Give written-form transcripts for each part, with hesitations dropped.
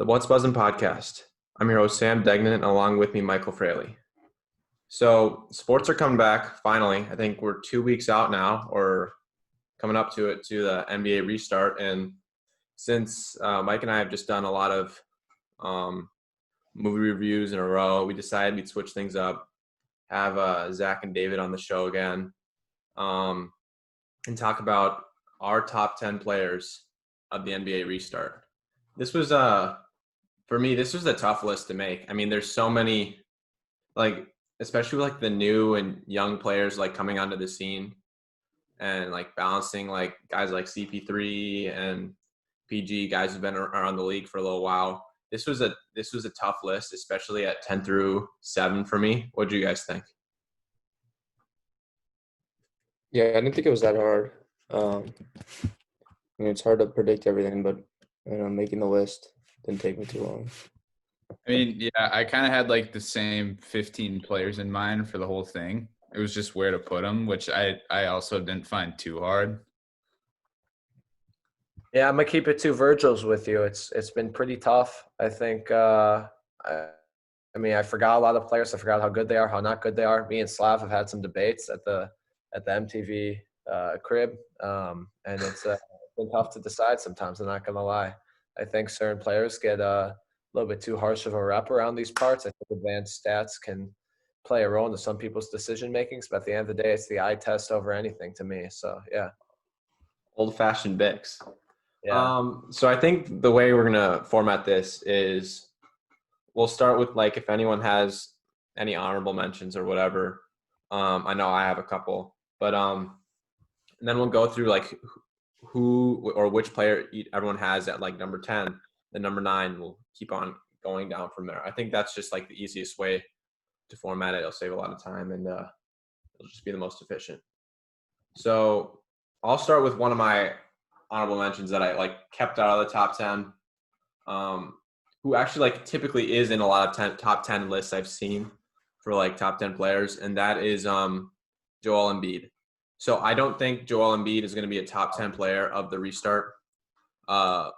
What's Buzzin' podcast. I'm your host, Sam Degnan, and along with me, Michael Fraley. So, sports are coming back finally. I think we're 2 weeks out now, or coming up to it, to the NBA restart. And since Mike and I have just done a lot of movie reviews in a row, we decided we'd switch things up, have Zach and David on the show again, and talk about our top 10 players of the NBA restart. This was for me, this was a tough list to make. I mean, there's so many, like, especially like the new and young players like coming onto the scene and like balancing like guys like CP3 and PG, guys who've been around the league for a little while. This was a tough list, especially at 10 through 7 for me. What do you guys think? Yeah, I didn't think it was that hard. It's hard to predict everything, but making the list didn't take me too long. I mean, yeah, I kind of had like the same 15 players in mind for the whole thing. It was just where to put them, which I also didn't find too hard. Yeah, I'm gonna keep it to Virgil's with you. It's been pretty tough. I think. I forgot a lot of players. I forgot how good they are, how not good they are. Me and Slav have had some debates at the MTV crib, and it's been tough to decide sometimes. I'm not gonna lie. I think certain players get a little bit too harsh of a rep around these parts. I think advanced stats can play a role into some people's decision makings, but at the end of the day, it's the eye test over anything to me. So yeah, Old-fashioned Bix. yeah. So I think the way we're gonna format this is we'll start with like if anyone has any honorable mentions or whatever. I know I have a couple, but and then we'll go through like who or which player everyone has at like number 10, then number 9. We'll keep on going down from there. I think that's just like the easiest way to format it. It'll save a lot of time and it'll just be the most efficient. So I'll start with one of my honorable mentions that I like kept out of the top 10, who actually like typically is in a lot of top 10 lists I've seen for like top 10 players, and that is Joel Embiid. So I don't think Joel Embiid is going to be a top 10 player of the restart at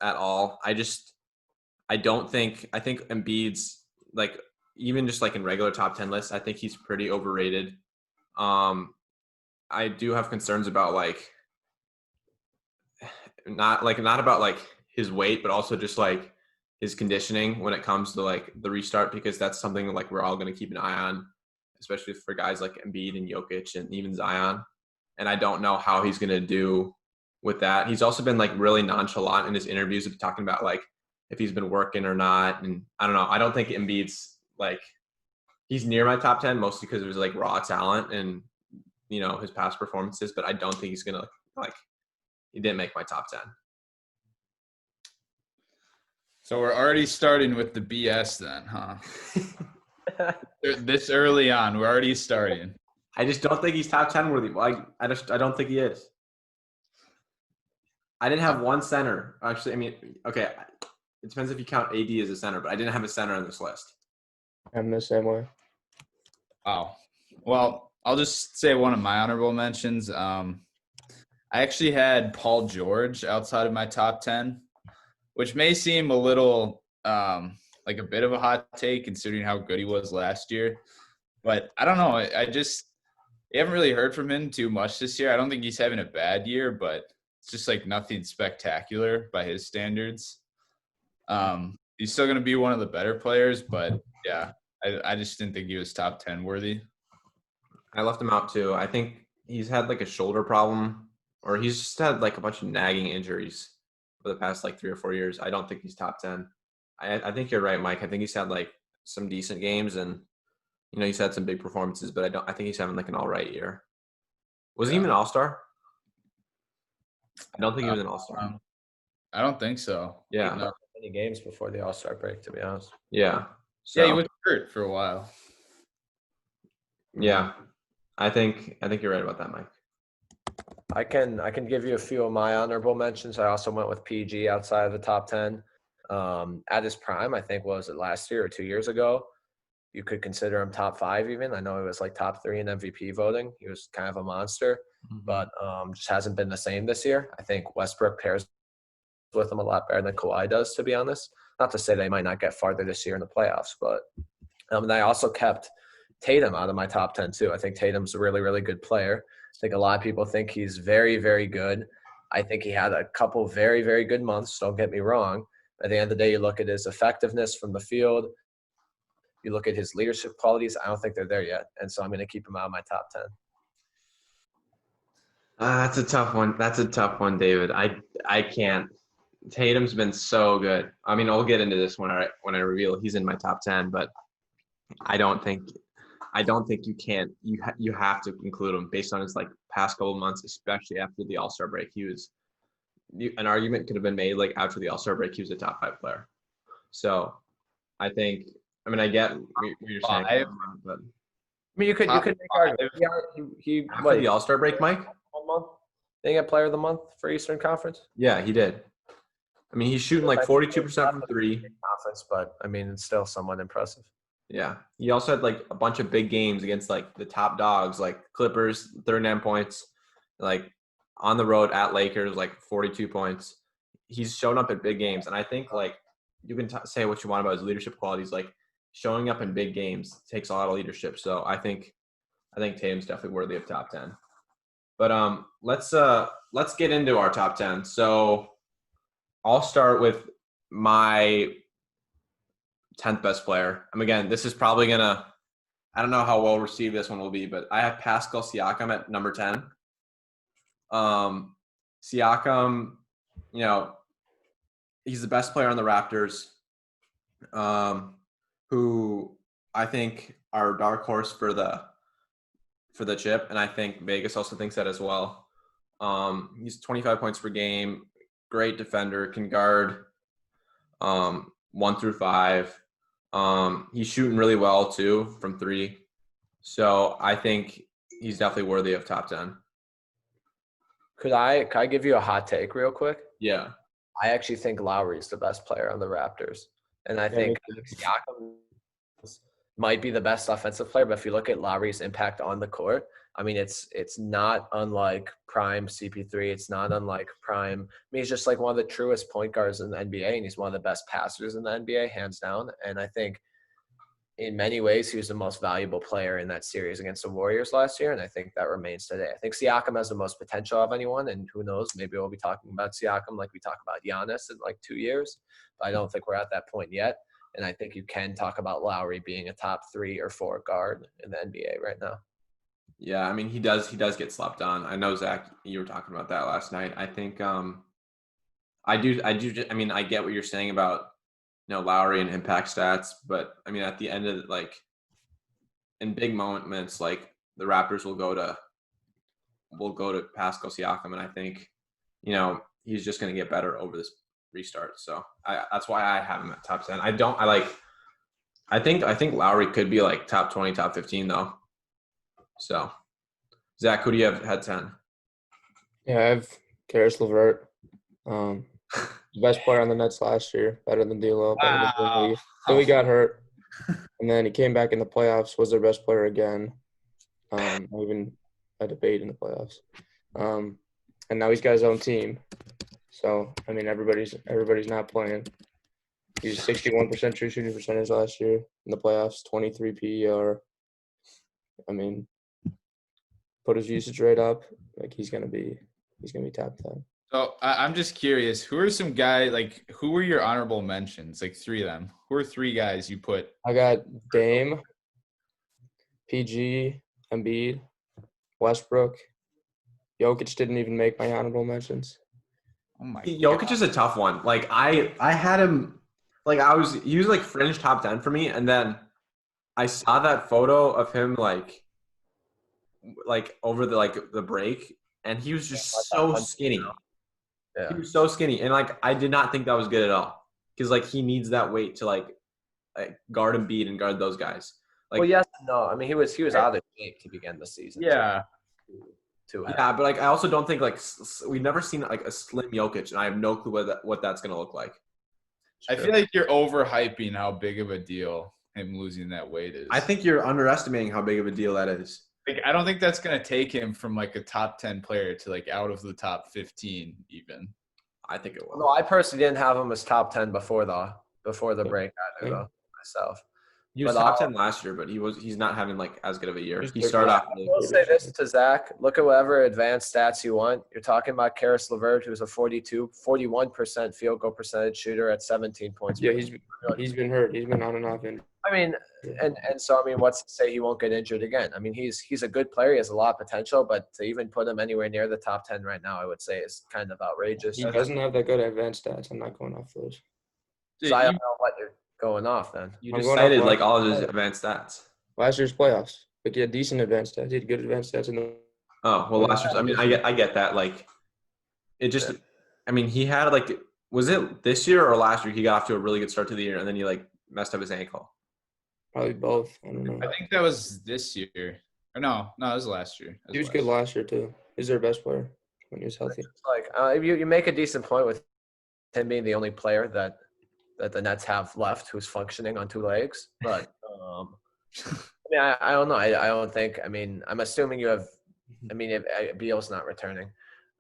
all. I think Embiid's like, even just like in regular top 10 lists, I think he's pretty overrated. I do have concerns about like, not about like his weight, but also just like his conditioning when it comes to like the restart, because that's something like we're all going to keep an eye on, especially for guys like Embiid and Jokic and even Zion. And I don't know how he's going to do with that. He's also been like really nonchalant in his interviews of talking about like if he's been working or not. And I don't know. I don't think Embiid's like, he's near my top 10 mostly because of his like raw talent and, you know, his past performances, but I don't think he's going to like, he didn't make my top 10. So we're already starting with the BS then, huh? This early on, we're already starting. I just don't think he's top 10 worthy. I don't think he is. I didn't have one center. Actually, I mean, okay, it depends if you count AD as a center, but I didn't have a center on this list. I'm the same way. Wow. Well, I'll just say one of my honorable mentions. I actually had Paul George outside of my top 10, which may seem a little like a bit of a hot take considering how good he was last year. But I don't know. I haven't really heard from him too much this year. I don't think he's having a bad year, but it's just like nothing spectacular by his standards. He's still going to be one of the better players, but yeah, I just didn't think he was top 10 worthy. I left him out too. I think he's had like a shoulder problem, or he's just had like a bunch of nagging injuries for the past like 3 or 4 years. I don't think he's top 10. I think you're right, Mike. I think he's had like some decent games and, you know, he's had some big performances, but I think he's having like an all right year. Was he even an all-star? I don't think he was an all-star. I don't think so. Yeah. No, many games before the All-Star break, to be honest. Yeah. So, yeah, he was hurt for a while. Yeah. I think you're right about that, Mike. I can give you a few of my honorable mentions. I also went with PG outside of the top 10. At his prime, I think, was it last year or 2 years ago? You could consider him top 5 even. I know he was like top 3 in MVP voting. He was kind of a monster, but just hasn't been the same this year. I think Westbrook pairs with him a lot better than Kawhi does, to be honest. Not to say they might not get farther this year in the playoffs, but and I also kept Tatum out of my top 10 too. I think Tatum's a really, really good player. I think a lot of people think he's very, very good. I think he had a couple very, very good months. Don't get me wrong. At the end of the day, you look at his effectiveness from the field. You look at his leadership qualities. I don't think they're there yet. And so I'm going to keep him out of my top 10. That's a tough one. That's a tough one, David. I can't. Tatum's been so good. I mean, I'll get into this when I reveal he's in my top 10, but I don't think you can't. You have to include him based on his like past couple of months, especially after the All-Star break. An argument could have been made like after the All-Star break, he was a top 5 player. So I think. I mean, I get what you're saying, but I mean, you could make argument. He after the All-Star break, Mike. 1 month. Did he get Player of the Month for Eastern Conference? Yeah, he did. I mean, he's shooting like 42% from 3. Conference, but I mean, it's still somewhat impressive. Yeah, he also had like a bunch of big games against like the top dogs, like Clippers, 39 points, like on the road at Lakers, like 42 points. He's shown up at big games, and I think like you can say what you want about his leadership qualities, like showing up in big games takes a lot of leadership. So I think Tatum's definitely worthy of top 10. But let's get into our top 10. So I'll start with my 10th best player. Again, this is probably gonna. I don't know how well received this one will be, but I have Pascal Siakam at number 10. Siakam, he's the best player on the Raptors, who I think are dark horse for the chip, and I think Vegas also thinks that as well. He's 25 points per game, great defender, can guard 1 through 5. He's shooting really well too from 3. So I think he's definitely worthy of top 10. Could I give you a hot take real quick? Yeah. I actually think Lowry's the best player on the Raptors. And I think Siakam might be the best offensive player, but if you look at Lowry's impact on the court, I mean, it's not unlike prime CP3. It's not unlike prime. I mean, he's just like one of the truest point guards in the NBA, and he's one of the best passers in the NBA, hands down. And I think in many ways, he was the most valuable player in that series against the Warriors last year, and I think that remains today. I think Siakam has the most potential of anyone, and who knows, maybe we'll be talking about Siakam like we talk about Giannis in like 2 years, but I don't think we're at that point yet. And I think you can talk about Lowry being a top 3 or 4 guard in the NBA right now. Yeah, I mean, he does get slept on. I know, Zach, you were talking about that last night. I think I get what you're saying about Lowry and impact stats, but I mean, at the end of it, like in big moments, like the Raptors will go to Pascal Siakam, and I think he's just going to get better over this restart. So that's why I have him at top 10. I think Lowry could be like top 20, top 15 though. So Zach, who do you have had 10? Yeah, I have Karis LeVert. Best player on the Nets last year, better than D'Lo, better than Dinwiddie. So he got hurt, and then he came back in the playoffs, was their best player again. Even a debate in the playoffs. And now he's got his own team. So I mean, everybody's not playing. He's 61% true shooting percentage last year in the playoffs, 23 PER. I mean, put his usage rate up, like he's gonna be top 10. So I'm just curious, who are some guys, like, who were your honorable mentions? Like 3 of them. Who are 3 guys you put? I got Dame, PG, Embiid, Westbrook. Jokic didn't even make my honorable mentions. Oh my Jokic God. is a tough one. Like I had him, like he was like fringe top 10 for me, and then I saw that photo of him like over the break, and he was just so skinny. Yeah. He was so skinny, and like I did not think that was good at all, because like he needs that weight to like guard Embiid and guard those guys. Like, Well, yes, no. I mean, he was out of shape to begin the season. Yeah. Yeah, but like I also don't think like we've never seen like a slim Jokic, and I have no clue what that's gonna look like. I feel like you're overhyping how big of a deal him losing that weight is. I think you're underestimating how big of a deal that is. Like, I don't think that's going to take him from like a top 10 player to like out of the top 15 even. I think it will. No, I personally didn't have him as top 10 before the before the Yeah. break either, Yeah. though, myself. He was But top 10 last year, but he's not having like as good of a year. He's He third started best. off. I will say this to Zach. Look at whatever advanced stats you want. You're talking about Karis LeVert, who's a 41% field goal percentage shooter at 17 points. Yeah, per he's been hurt. He's been on and off injured. I mean, and so I mean, what's to say he won't get injured again? I mean, he's a good player. He has a lot of potential, but to even put him anywhere near the top 10 right now, I would say is kind of outrageous. He doesn't have that good advanced stats. I'm not going off those. So I don't know what you're going off then. You I'm just going off cited like last- all of his advanced stats. Last year's playoffs. Like he had decent advanced stats. He had good advanced stats in the Oh well, last year's. I mean, I get that. Like, it just. Yeah. I mean, he had like. Was it this year or last year? He got off to a really good start to the year, and then he like messed up his ankle. probably both. I don't know. I think that was this year. Or no, it was last year. He was good last year too. He's their best player when he was healthy. Like you make a decent point with him being the only player that the Nets have left who's functioning on two legs, but I mean, I don't know. I don't think. I mean, I'm assuming you have. I mean, if Beal's not returning,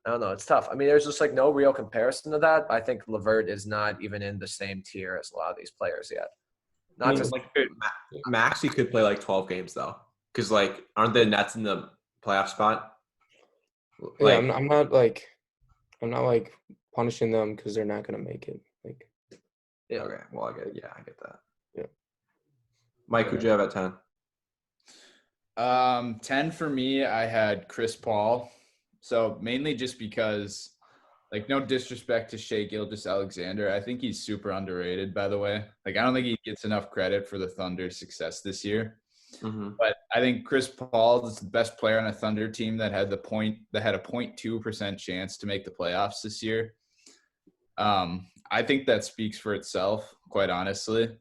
I don't know. It's tough. I mean, there's just like no real comparison to that. I think LeVert is not even in the same tier as a lot of these players yet. Not I mean, just like Maxey could play like 12 games though, because like aren't the Nets in the playoff spot? Yeah, Like, I'm not like punishing them because they're not gonna make it. Like yeah. okay, well I get that. Yeah. Mike, who'd you have at 10? 10 for me, I had Chris Paul. So mainly just because, like, no disrespect to Shea Gilgeous-Alexander. I think he's super underrated, by the way. Like, I don't think he gets enough credit for the Thunder's success this year. Mm-hmm. But I think Chris Paul is the best player on a Thunder team that had a 0.2% chance to make the playoffs this year. I think that speaks for itself, quite honestly.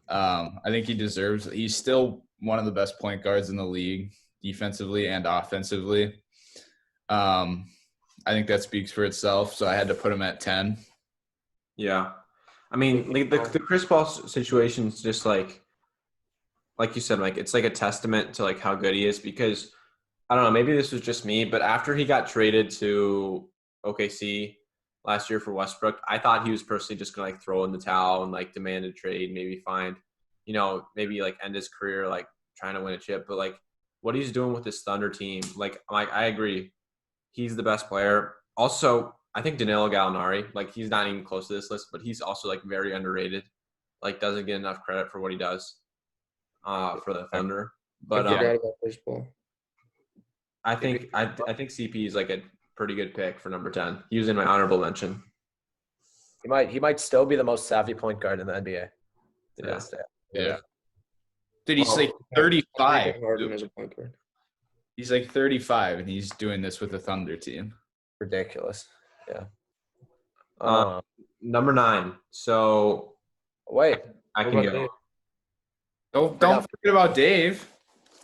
I think he's still one of the best point guards in the league, defensively and offensively. I think that speaks for itself, so I had to put him at 10. Yeah. I mean, like the Chris Paul situation is just like you said, Mike, it's like a testament to like how good he is because I don't know, maybe this was just me, but after he got traded to OKC last year for Westbrook, I thought he was personally just going to like throw in the towel and like demand a trade, maybe find, maybe like end his career like trying to win a chip. But like what he's doing with this Thunder team, like I agree. He's the best player. Also, I think Danilo Gallinari, like he's not even close to this list, but he's also like very underrated. Like doesn't get enough credit for what he does for the Thunder. But I forgot about Chris Paul. I think CP is like a pretty good pick for number 10. He was in my honorable mention. He might still be the most savvy point guard in the NBA. Yeah. Dude, he's like 35. Harden as a point guard. He's like 35, and he's doing this with the Thunder team. Ridiculous. Yeah. Number 9. So Wait. I What can about go. Dave? Don't forget about Dave.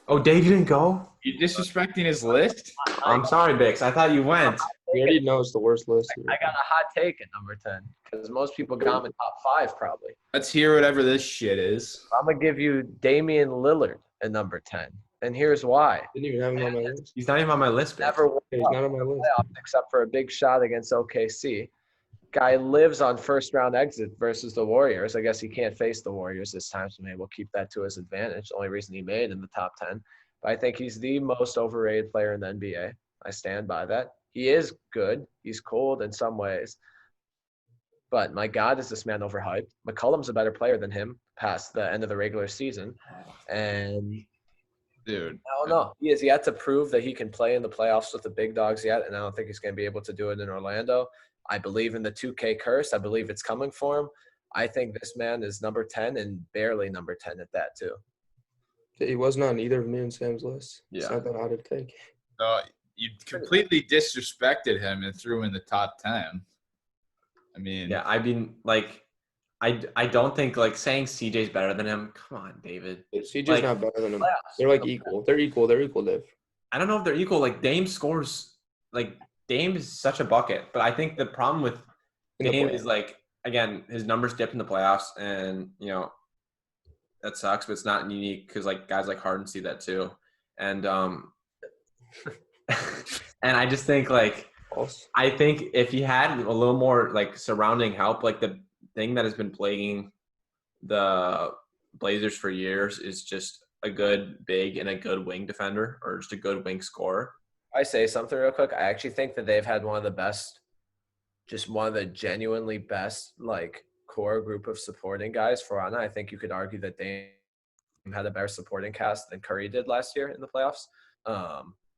Oh, Dave didn't go? You disrespecting his list? I'm sorry, Bix. I thought you went. We already know it's the worst list. Here. I got a hot take at number 10 because most people got him in top 5 probably. Let's hear whatever this shit is. I'm going to give you Damian Lillard at number 10. And here's why. Didn't even have him on my list. He's not even on my list, Bix. Never won He's not on my list. playoffs except for a big shot against OKC. Guy lives on first-round exit versus the Warriors. I guess he can't face the Warriors this time, so maybe we'll keep that to his advantage. The only reason he made in the top 10. But I think he's the most overrated player in the NBA. I stand by that. He is good. He's cold in some ways. But my God, is this man overhyped? McCollum's a better player than him past the end of the regular season. And Dude. I don't know. He has yet to prove that he can play in the playoffs with the big dogs yet, and I don't think he's going to be able to do it in Orlando. I believe in the 2K curse. I believe it's coming for him. I think this man is number 10 and barely number 10 at that too. He wasn't on either of me and Sam's list. Yeah. It's not that hard to take. You completely disrespected him and threw him in the top 10. I mean, Yeah, I mean, like, I don't think, like, saying CJ's better than him. Come on, David. CJ's Like, not better than him. Playoffs. They're like equal. They're equal, Dave. I don't know if they're equal. Like, Dame scores – like, Dame is such a bucket. But I think the problem with In the Dame playoffs. is, like, again, his numbers dipped in the playoffs. And, that sucks. But it's not unique because, like, guys like Harden see that too. And and I just think, like, False. I think if he had a little more, like, surrounding help, like, the thing that has been plaguing the Blazers for years is just a good big and a good wing defender, or just a good wing scorer. I say something real quick. I actually think that they've had one of the best, just one of the genuinely best, like, core group of supporting guys for Anna. I think you could argue that they had a better supporting cast than Curry did last year in the playoffs.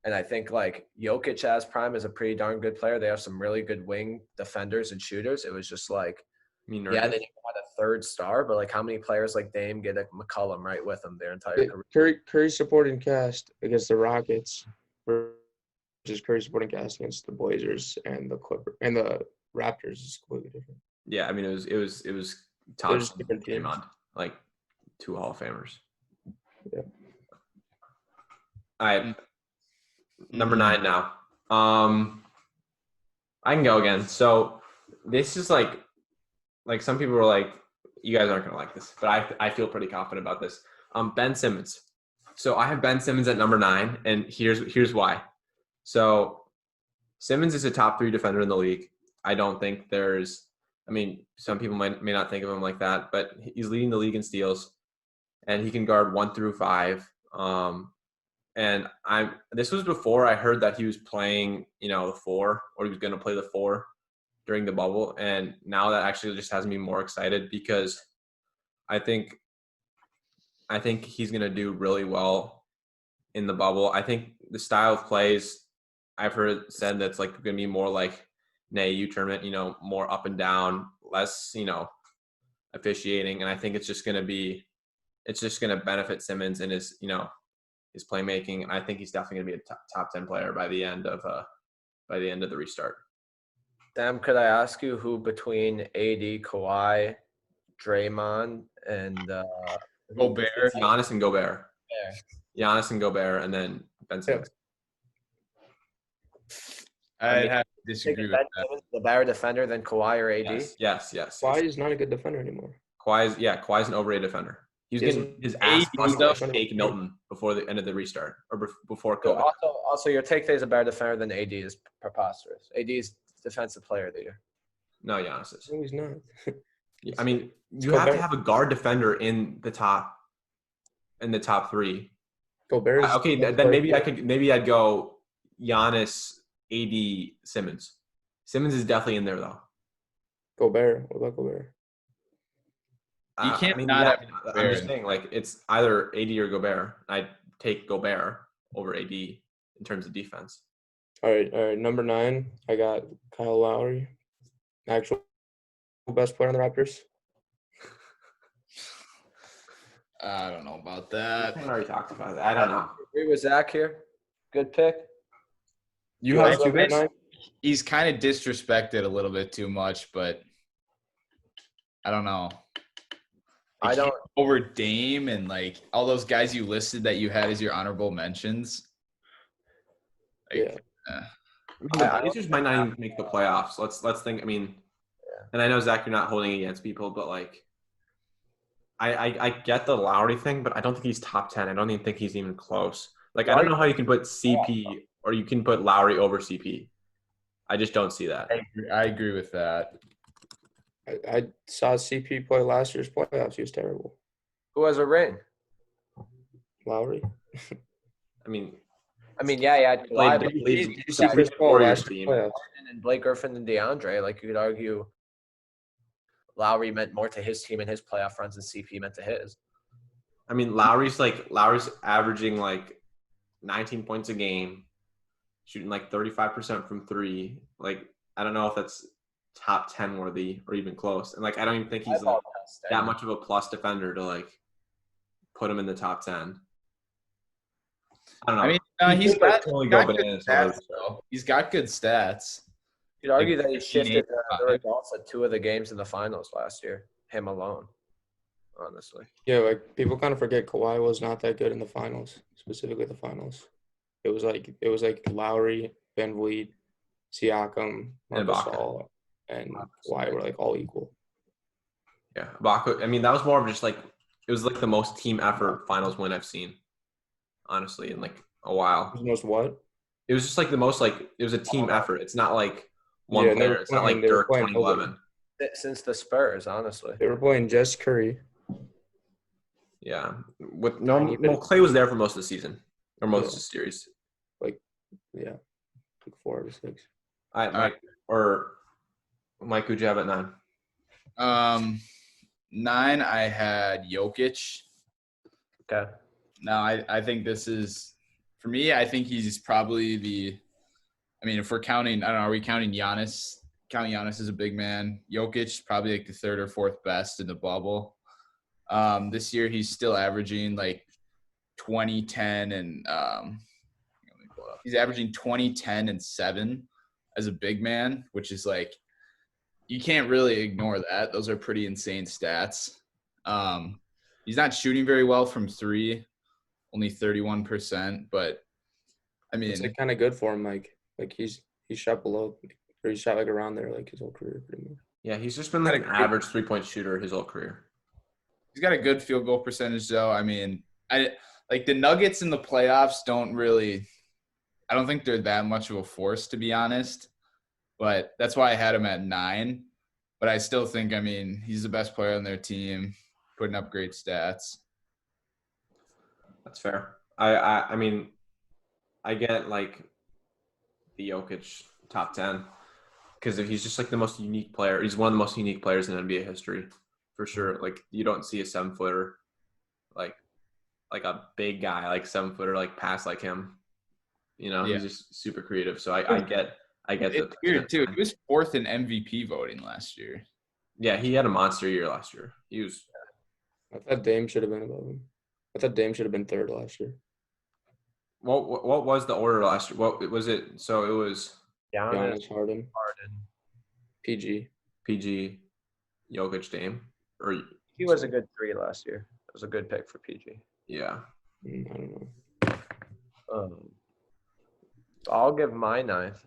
And I think, like, Jokic as prime is a pretty darn good player. They have some really good wing defenders and shooters. It was just like, I mean, yeah, they didn't want a third star, but, like, how many players like Dame get a McCollum right with them their entire career? Curry supporting cast against the Rockets versus Curry supporting cast against the Blazers and the Raptors is completely different. Yeah, I mean, it was Thompson and Draymond, like 2 Hall of Famers. Yeah. All right, number 9 now. I can go again. So this is like some people were like, you guys aren't gonna like this, but I feel pretty confident about this. Ben Simmons. So I have Ben Simmons at number 9, and here's why. So Simmons is a top 3 defender in the league. I don't think some people may not think of him like that, but he's leading the league in steals, and he can guard 1 through 5. And this was before I heard that he was playing, the 4, or he was going to play the 4 during the bubble. And now that actually just has me more excited, because I think he's going to do really well in the bubble. I think the style of plays, I've heard it said that's like going to be more like an AAU tournament, more up and down, less, officiating. And I think it's just going to benefit Simmons and his playmaking. And I think he's definitely going to be a top 10 player by the end of the restart. Sam, could I ask you who between AD, Kawhi, Draymond, and Gobert? It's Giannis and Gobert. Yeah. Giannis and Gobert, and then Ben Simmons. I'd have to disagree with that. Simmons is a better defender than Kawhi or AD? Yes. Kawhi is not a good defender anymore. Kawhi's an overrated defender. He was getting his ass busted by Shake Milton before the end of the restart, or before COVID. Also, your take that he's a better defender than AD is preposterous. AD is defensive player of the year. No, Giannis is. No, he's not. I mean, you have to have a guard defender in the top 3. Gobert. Okay, then maybe I'd go Giannis, AD, Simmons. Simmons is definitely in there though. Gobert. What about Gobert? You can't I'm just saying, like, it's either AD or Gobert. I'd take Gobert over AD in terms of defense. All right. Number 9, I got Kyle Lowry, actual best player on the Raptors. I don't know about that. I already talked about that. I don't know. Agree with Zach here. Good pick. You have two picks? He's kind of disrespected a little bit too much, but I don't know. I don't over Dame and like all those guys you listed that you had as your honorable mentions. Like, the Blazers might not even make the playoffs. Let's think. I mean, and I know, Zach, you're not holding against people, but like, I get the Lowry thing, but I don't think he's top 10. I don't even think he's even close. Like, I don't know how you can put CP or you can put Lowry over CP. I just don't see that. I agree with that. I saw CP play last year's playoffs. He was terrible. Who has a ring? Lowry. I mean, yeah. You see Chris Paul last year's playoffs. And Blake Griffin and DeAndre. Like, you could argue Lowry meant more to his team and his playoff runs than CP meant to his. I mean, Lowry's averaging like 19 points a game, shooting like 35% from 3. Like, I don't know if that's top 10 worthy or even close. And like, I don't even think he's like that much of a plus defender to like put him in the top 10. I don't know. I mean, he's got good stats, though. He's got good stats. You could argue that he shifted the results at 2 of the games in the finals last year, him alone, honestly. Yeah, like, people kind of forget Kawhi was not that good in the finals, specifically the finals. It was like Lowry, Van Vliet, Siakam, Marc Gasol, and Kawhi were like all equal. Yeah, Ibaka. I mean, that was more of just like, it was like the most team effort finals win I've seen, honestly, in like a while. The most what? It was just like the most, like, it was a team effort. It's not like one player. It's not like Dirk 2011. since the Spurs, honestly. They were playing Jess Curry. Yeah. With Tiny bit well, Clay was there for most of the season or most of Yeah. the series. Yeah, like 4 out of 6. Mike, who'd you have at 9? 9, I had Jokic. Okay. Now, I think this is – for me, I think he's probably the – I mean, if we're counting – I don't know, are we counting Giannis? Counting Giannis as a big man. Jokic, probably like the 3rd or 4th best in the bubble. This year, he's still averaging like 20, 10, and let me pull it up. He's averaging 20, 10, and 7 as a big man, which is like – you can't really ignore that. Those are pretty insane stats. He's not shooting very well from 3, only 31%. But I mean, It's like kind of good for him. Like he shot below, or he shot like around there like his whole career pretty much. Yeah, he's just been like an average 3-point shooter his whole career. he's got a good field goal percentage, though. I mean, I like the Nuggets in the playoffs. I don't think they're that much of a force, to be honest. But that's why I had him at 9. But I still think, I mean, he's the best player on their team, putting up great stats. That's fair. I mean, I get like the Jokic top 10 because he's just like the most unique player. He's one of the most unique players in NBA history for sure. Like you don't see a 7-footer like a big guy like 7-footer like pass like him. You know, Yeah. he's just super creative. So I get It's weird, too. He was 4th in MVP voting last year. Yeah, he had a monster year last year. He was. I thought Dame should have been above him. I thought Dame should have been 3rd last year. What was the order last year? What was it? So it was Giannis, Harden, Harden. PG. PG, Jokic, Dame, or He was a good 3 last year. It was a good pick for PG. yeah. I don't know. I'll give my 9th.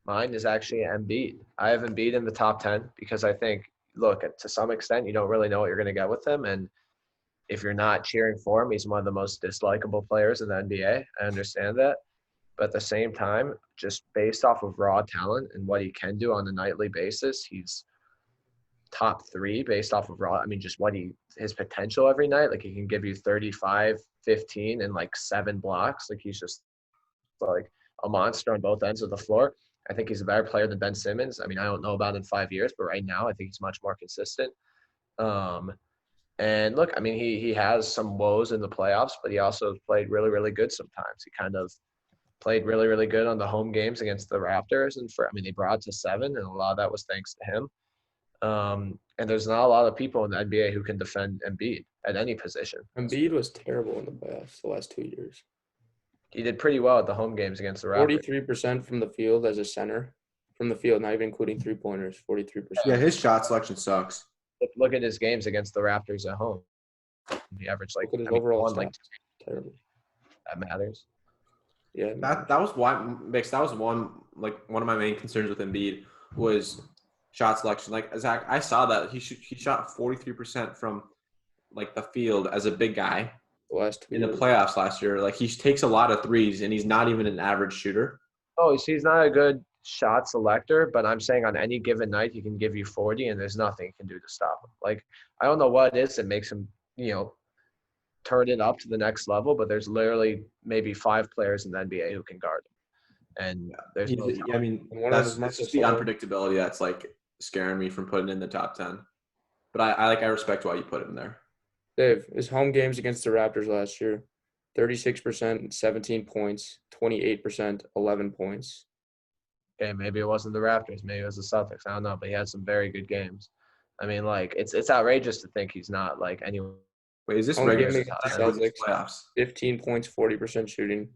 Mine is actually Embiid. I have Embiid in the top 10 because I think, look, to some extent, you don't really know what you're going to get with him. And if you're not cheering for him, he's one of the most dislikable players in the NBA. I understand that. But at the same time, just based off of raw talent and what he can do on a nightly basis, he's top 3 based off of raw. I mean, just his potential every night. Like he can give you 35, 15, and like 7 blocks. Like he's just like a monster on both ends of the floor. I think he's a better player than Ben Simmons. I mean, I don't know about in 5 years, but right now I think he's much more consistent. And look, I mean, he has some woes in the playoffs, but he also played really, really good sometimes. He kind of played really, really good on the home games against the Raptors. And they brought it to 7, and a lot of that was thanks to him. And there's not a lot of people in the NBA who can defend Embiid at any position. Embiid was terrible in the playoffs the last 2 years. He did pretty well at the home games against the Raptors. 43% from the field as a center. From the field, not even including 3-pointers, 43%. Yeah, his shot selection sucks. Look at his games against the Raptors at home. He averaged like Look at his overall one, stats. like Terrible. that matters. Yeah. That was why Mix. That was one of my main concerns with Embiid was shot selection. Like Zach, I saw that he shot 43% from like the field as a big guy the last 2 in the years. playoffs last year. Like he takes a lot of threes and he's not even an average shooter. Oh, he's not a good shot selector, but I'm saying on any given night he can give you 40 and there's nothing he can do to stop him. Like I don't know what it is that makes him, turn it up to the next level, but there's literally maybe 5 players in the NBA who can guard him. And there's no I mean, One of that's them is just the Marcus unpredictability that's like scaring me from putting in the top 10. But I respect why you put him there. Dave, his home games against the Raptors last year, 36%, 17 points, 28%, 11 points. Okay, maybe it wasn't the Raptors, maybe it was the Celtics. I don't know, but he had some very good games. I mean, like it's outrageous to think he's not like anyone. Wait, is this Home regular game season against or the is this Celtics. playoffs? 15 points, 40% shooting,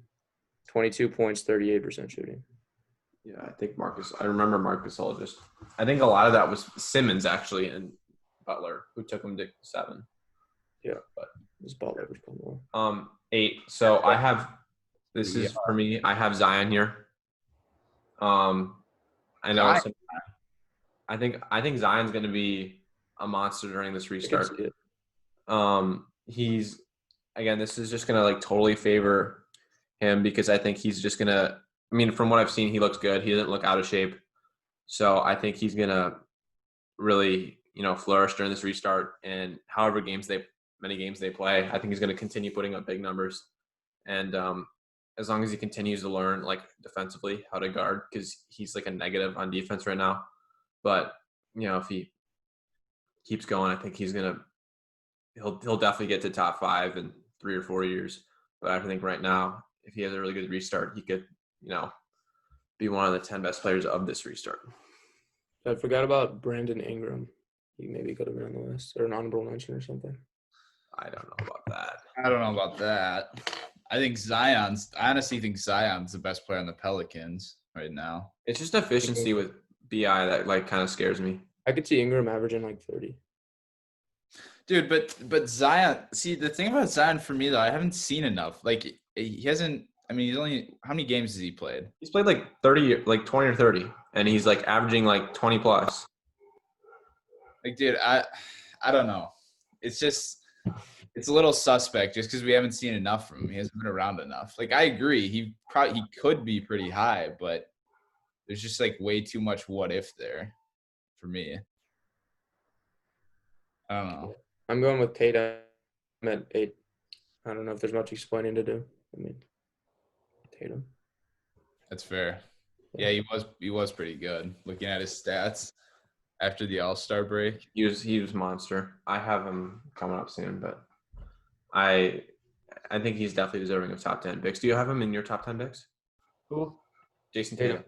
22 points, 38% shooting. Yeah, I remember Marcus All just. I think a lot of that was Simmons actually and Butler who took him to 7. Yeah, but his Butler was playing well. 8. So I have. This is for me. I have Zion here. I know. I think Zion's going to be a monster during this restart. He's again. This is just going to like totally favor him because I think he's just going to. I mean, from what I've seen, he looks good. He doesn't look out of shape. So I think he's gonna really, flourish during this restart. And however many games they play, I think he's gonna continue putting up big numbers. And as long as he continues to learn like defensively how to guard, because he's like a negative on defense right now. But if he keeps going, I think he'll definitely get to top 5 in 3 or 4 years. But I think right now, if he has a really good restart, he could, be one of the 10 best players of this restart. I forgot about Brandon Ingram. He maybe could have been on the list or an honorable mention or something. I don't know about that. I don't know about that. I honestly think Zion's the best player on the Pelicans right now. It's just efficiency with BI that like kind of scares me. I could see Ingram averaging like 30. Dude, but Zion, see, the thing about Zion for me, though, I haven't seen enough. Like, he hasn't – I mean, he's only – how many games has he played? He's played like 30, like 20 or 30, and he's like averaging like 20 plus. Like, dude, I don't know. It's just – it's a little suspect just because we haven't seen enough from him. He hasn't been around enough. Like, I agree. He could be pretty high, but there's just, like, way too much what if there for me. I don't know. I'm going with Tate. I'm at 8. I don't know if there's much explaining to do. I mean, Tatum. That's fair. Yeah, he was pretty good. Looking at his stats after the All-Star break, He was monster. I have him coming up soon, but I think he's definitely deserving of top 10 picks. Do you have him in your top 10 picks? Who? Jason Tatum.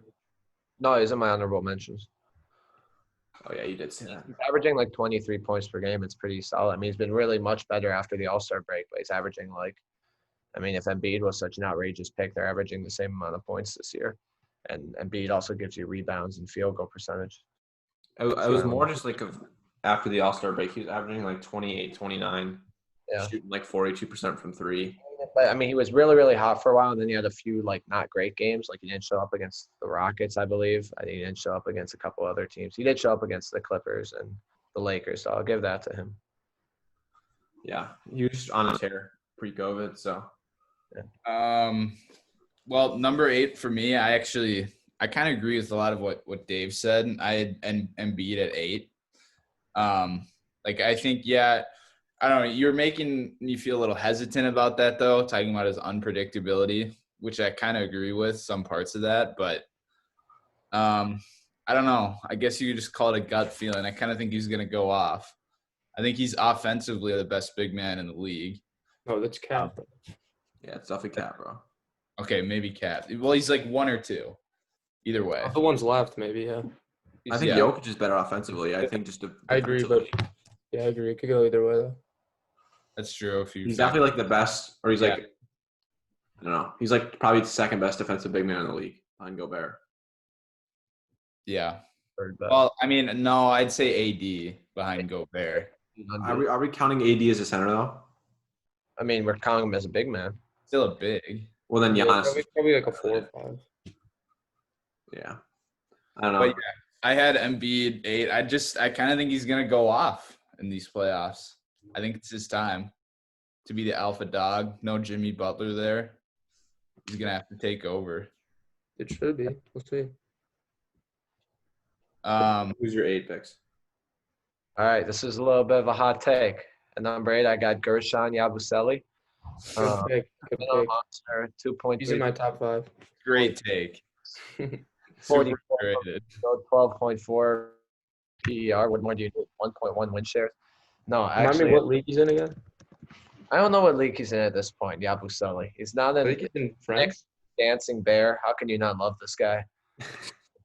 No, he's in my honorable mentions. Oh yeah, you did say that. He's averaging like 23 points per game. It's pretty solid. I mean, he's been really much better after the All-Star break, but he's averaging like, I mean, if Embiid was such an outrageous pick, they're averaging the same amount of points this year. And Embiid also gives you rebounds and field goal percentage. I was more just like after the All-Star break, he was averaging like 28, 29, shooting like 42% from 3. But I mean, he was really, really hot for a while, and then he had a few like not great games. Like he didn't show up against the Rockets, I believe. I think he didn't show up against a couple other teams. He did show up against the Clippers and the Lakers, so I'll give that to him. Yeah, he was just on a tear pre-COVID, so. Well, number 8 for me, I kind of agree with a lot of what Dave said. I had Embiid at 8. Like I think, yeah, I don't know. You're making me feel a little hesitant about that, though, talking about his unpredictability, which I kind of agree with some parts of that. But I don't know. I guess you could just call it a gut feeling. I kind of think he's going to go off. I think he's offensively the best big man in the league. No, that's Cap. Yeah, it's definitely Cap, bro. Okay, maybe Cap. Well, he's like 1 or 2. Either way. The one's left, maybe, yeah. I think Jokic is better offensively. I think just I agree, but yeah, I agree. It could go either way, though. That's true. He's definitely like the best, or he's like, I don't know. He's like probably the second best defensive big man in the league behind Gobert. Yeah. Third best. Well, I mean, no, I'd say AD behind Gobert. Are we counting AD as a center though? I mean, we're counting him as a big man. Still a big. Well, then Giannis. Probably like a 4 or 5. Yeah. I don't know. But yeah, I had Embiid 8. I kind of think he's gonna go off in these playoffs. I think it's his time to be the alpha dog. No Jimmy Butler there. He's gonna have to take over. It should be. We'll see. Who's your 8 picks? All right, this is a little bit of a hot take. At number 8, I got Gershon Yabusele. Good pick. Good pick. Monster, 2.3. He's in my top 5. Great take. 44, Super rated. 12.4 PER. What more do you need? 1.1 win shares? No, Remind actually, me what league he's in again? I don't know what league he's in at this point, Yabusele. He's not I in think he's in France. next dancing bear. How can you not love this guy?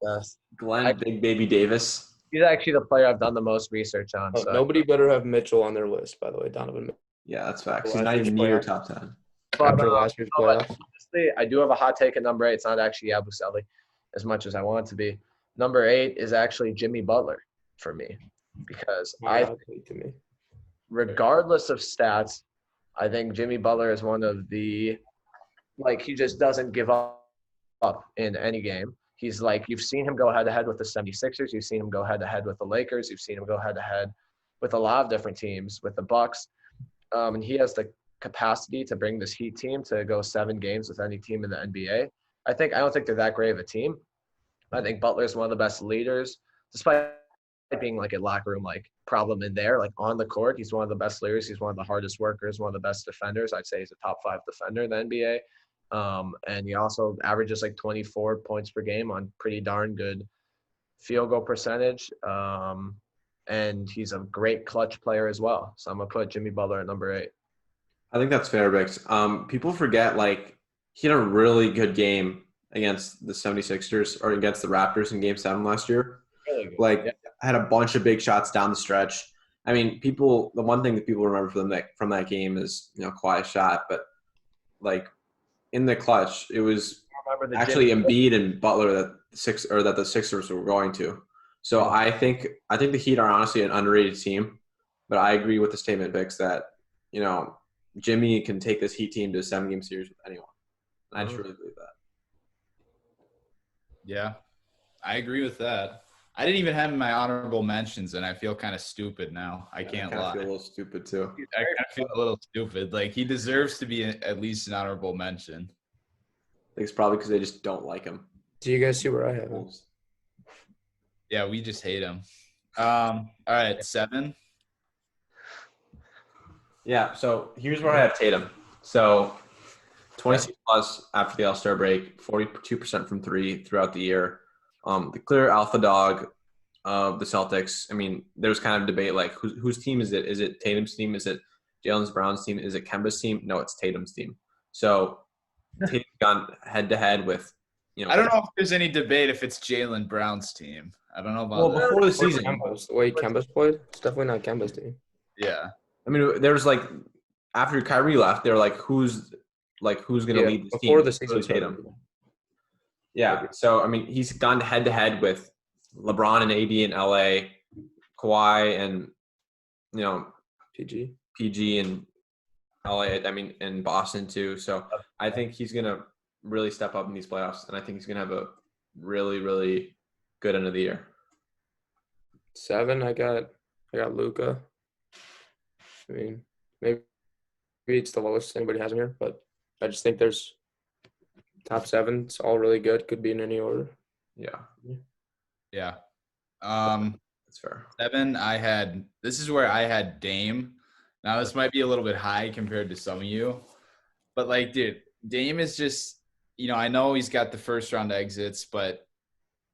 Yes. Glenn Big Baby Davis. He's actually the player I've done the most research on. Oh, So. nobody better have Mitchell on their list, by the way. Donovan Mitchell. Yeah, that's facts. Last He's not year's even near playoff. top 10. But, After last year's no, but playoffs. honestly, I do have a hot take at number 8. It's not actually Yabusele as much as I want it to be. Number 8 is actually Jimmy Butler for me because regardless of stats, I think Jimmy Butler is one of the he just doesn't give up in any game. He's like, you've seen him go head-to-head with the 76ers. You've seen him go head-to-head with the Lakers. You've seen him go head-to-head with a lot of different teams, with the Bucks. And he has the capacity to bring this Heat team to go 7 games with any team in the NBA. I don't think they're that great of a team, I think Butler's one of the best leaders, despite being like a locker room like problem in there. Like on the court, he's one of the best leaders. He's one of the hardest workers, one of the best defenders. I'd say he's a top 5 defender in the NBA. And he also averages like 24 points per game on pretty darn good field goal percentage. And he's a great clutch player as well. So I'm gonna put Jimmy Butler at number 8. I think that's fair, Bix. People forget, like, he had a really good game against the 76ers or against the Raptors in Game 7 last year. Really good. Like, had a bunch of big shots down the stretch. I mean, the one thing that people remember from that game is, Kawhi's shot. But, like, in the clutch, it was actually Embiid and Butler that the Sixers were going to. So I think the Heat are honestly an underrated team. But I agree with the statement, Bix, that, Jimmy can take this Heat team to a 7-game series with anyone. I just really believe that. Yeah, I agree with that. I didn't even have him in my honorable mentions, and I feel kind of stupid now. I can't lie. I feel a little stupid, too. I kind of feel a little stupid. Like, he deserves to be at least an honorable mention. I think it's probably because they just don't like him. Do you guys see where I have him? Yeah, we just hate him. All right, 7. Yeah, so here's where I have Tatum. So 26 plus after the All-Star break, 42% from 3 throughout the year. The clear alpha dog of the Celtics. I mean, there's kind of debate, like, whose team is it? Is it Tatum's team? Is it Jaylen Brown's team? Is it Kemba's team? No, it's Tatum's team. So Tatum's gone head-to-head with, I don't know if there's any debate if it's Jaylen Brown's team. I don't know about that. Before the season. The way Kemba's played, it's definitely not Kemba's team. Yeah. I mean, there was, like, after Kyrie left, they were like, who's going to lead this team? Before the season Tatum. Yeah, so, I mean, he's gone head-to-head with LeBron and AD in LA, Kawhi and, PG in LA, I mean, in Boston too. So I think he's going to really step up in these playoffs, and I think he's going to have a really, really good end of the year. 7, I got Luka. I mean, maybe it's the lowest anybody has in here, but I just think there's top 7. It's all really good. Could be in any order. Yeah. Yeah. That's fair. 7, this is where I had Dame. Now, this might be a little bit high compared to some of you. But, like, dude, Dame is just, I know he's got the first round exits, but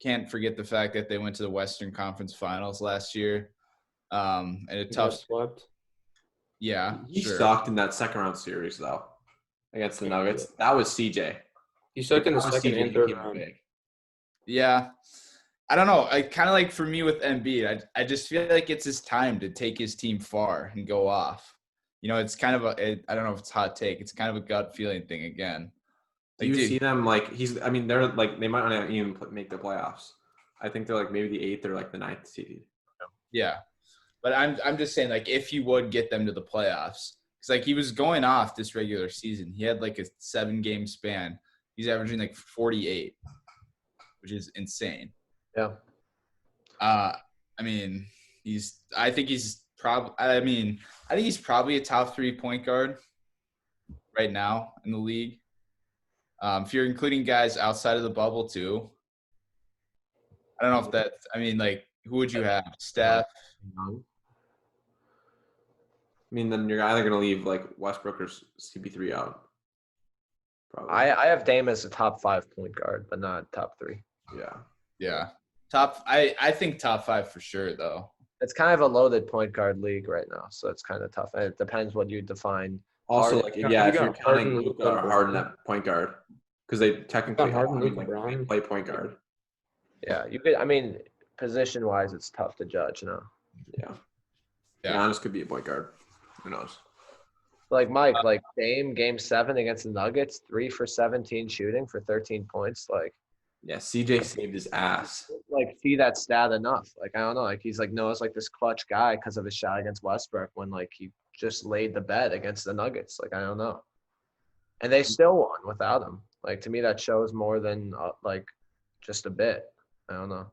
can't forget the fact that they went to the Western Conference Finals last year. And a tough – swept. Yeah, he sure. sucked in that second round series, though, against the Nuggets. That was CJ. He sucked in the second and third round. Yeah. I don't know. I kind of like, for me with Embiid, I just feel like it's his time to take his team far and go off. It's kind of I don't know if it's a hot take. It's kind of a gut feeling thing again. Like, do you see them, like, they're like, they might not even make the playoffs. I think they're like maybe the 8th or like the 9th seed. Yeah. But I'm just saying, like, if you would get them to the playoffs, because, like, he was going off this regular season. He had like a 7-game span. He's averaging like 48, which is insane. Yeah. I mean, I think he's probably a top 3 point guard right now in the league. If you're including guys outside of the bubble too. I don't know if like, who would you have? Steph? I mean, then you're either going to leave, like, Westbrook or CP3 out. Probably. I have Dame as a top 5 point guard, but not top 3. Yeah. Yeah. I think top 5 for sure, though. It's kind of a loaded point guard league right now, so it's kind of tough. And it depends what you define. Also, Harden, if you're counting Luka or Harden at point guard, because they technically play point guard. Yeah, you could. I mean, position-wise, it's tough to judge now. Yeah. Giannis could be a point guard. Who knows? Like Mike, like Game 7 against the Nuggets, 3 for 17 shooting for 13 points. Like, yeah, CJ saved his ass. Like, see that stat enough. Like, I don't know. Like, he's like knows like this clutch guy because of his shot against Westbrook when like he just laid the bet against the Nuggets. Like, I don't know. And they still won without him. Like, to me, that shows more than like just a bit. I don't know.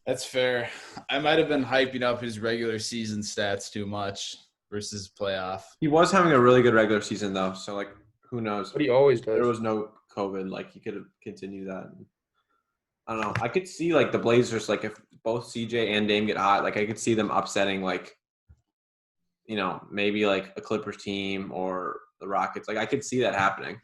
That's fair. I might have been hyping up his regular season stats too much versus playoff. He was having a really good regular season, though. So, like, who knows? But he always does. There was no COVID. Like, he could have continued that. I don't know. I could see like the Blazers, like if both CJ and Dame get hot, like I could see them upsetting like, maybe like a Clippers team or the Rockets. Like I could see that happening.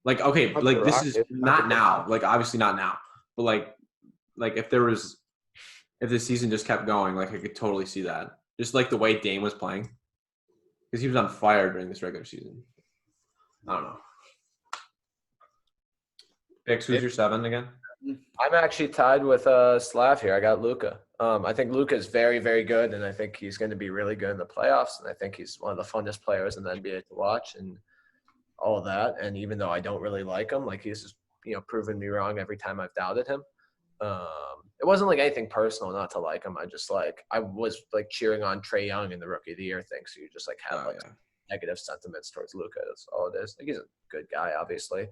Like, okay, Not like the this is Rockets, not now. Like obviously not now. But like if the season just kept going, like I could totally see that. Just like the way Dame was playing. Because he was on fire during this regular season. I don't know. Picks, who's your 7 again? I'm actually tied with Slav here. I got Luka. I think Luka is very, very good, and I think he's going to be really good in the playoffs. And I think he's one of the funnest players in the NBA to watch, and all of that. And even though I don't really like him, like he's proven me wrong every time I've doubted him. It wasn't like anything personal not to like him. I was like cheering on Trae Young in the Rookie of the Year thing, so you just like have negative sentiments towards Luka. That's all it is. Like he's a good guy, obviously.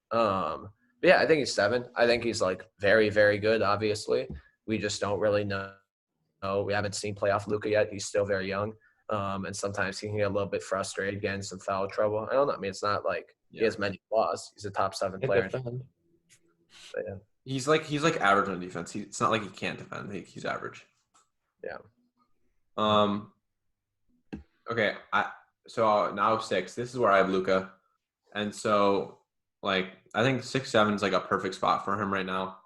But yeah, I think he's 7. I think he's like very, very good. Obviously, we just don't really know. We haven't seen playoff Luka yet. He's still very young, and sometimes he can get a little bit frustrated, getting some foul trouble. I don't know. I mean, it's not like he has many flaws. He's a top 7 player. But yeah. He's like average on defense. It's not like he can't defend. He's average. Yeah. Okay. So now 6. This is where I have Luka, and so like I think 6-7 is like a perfect spot for him right now.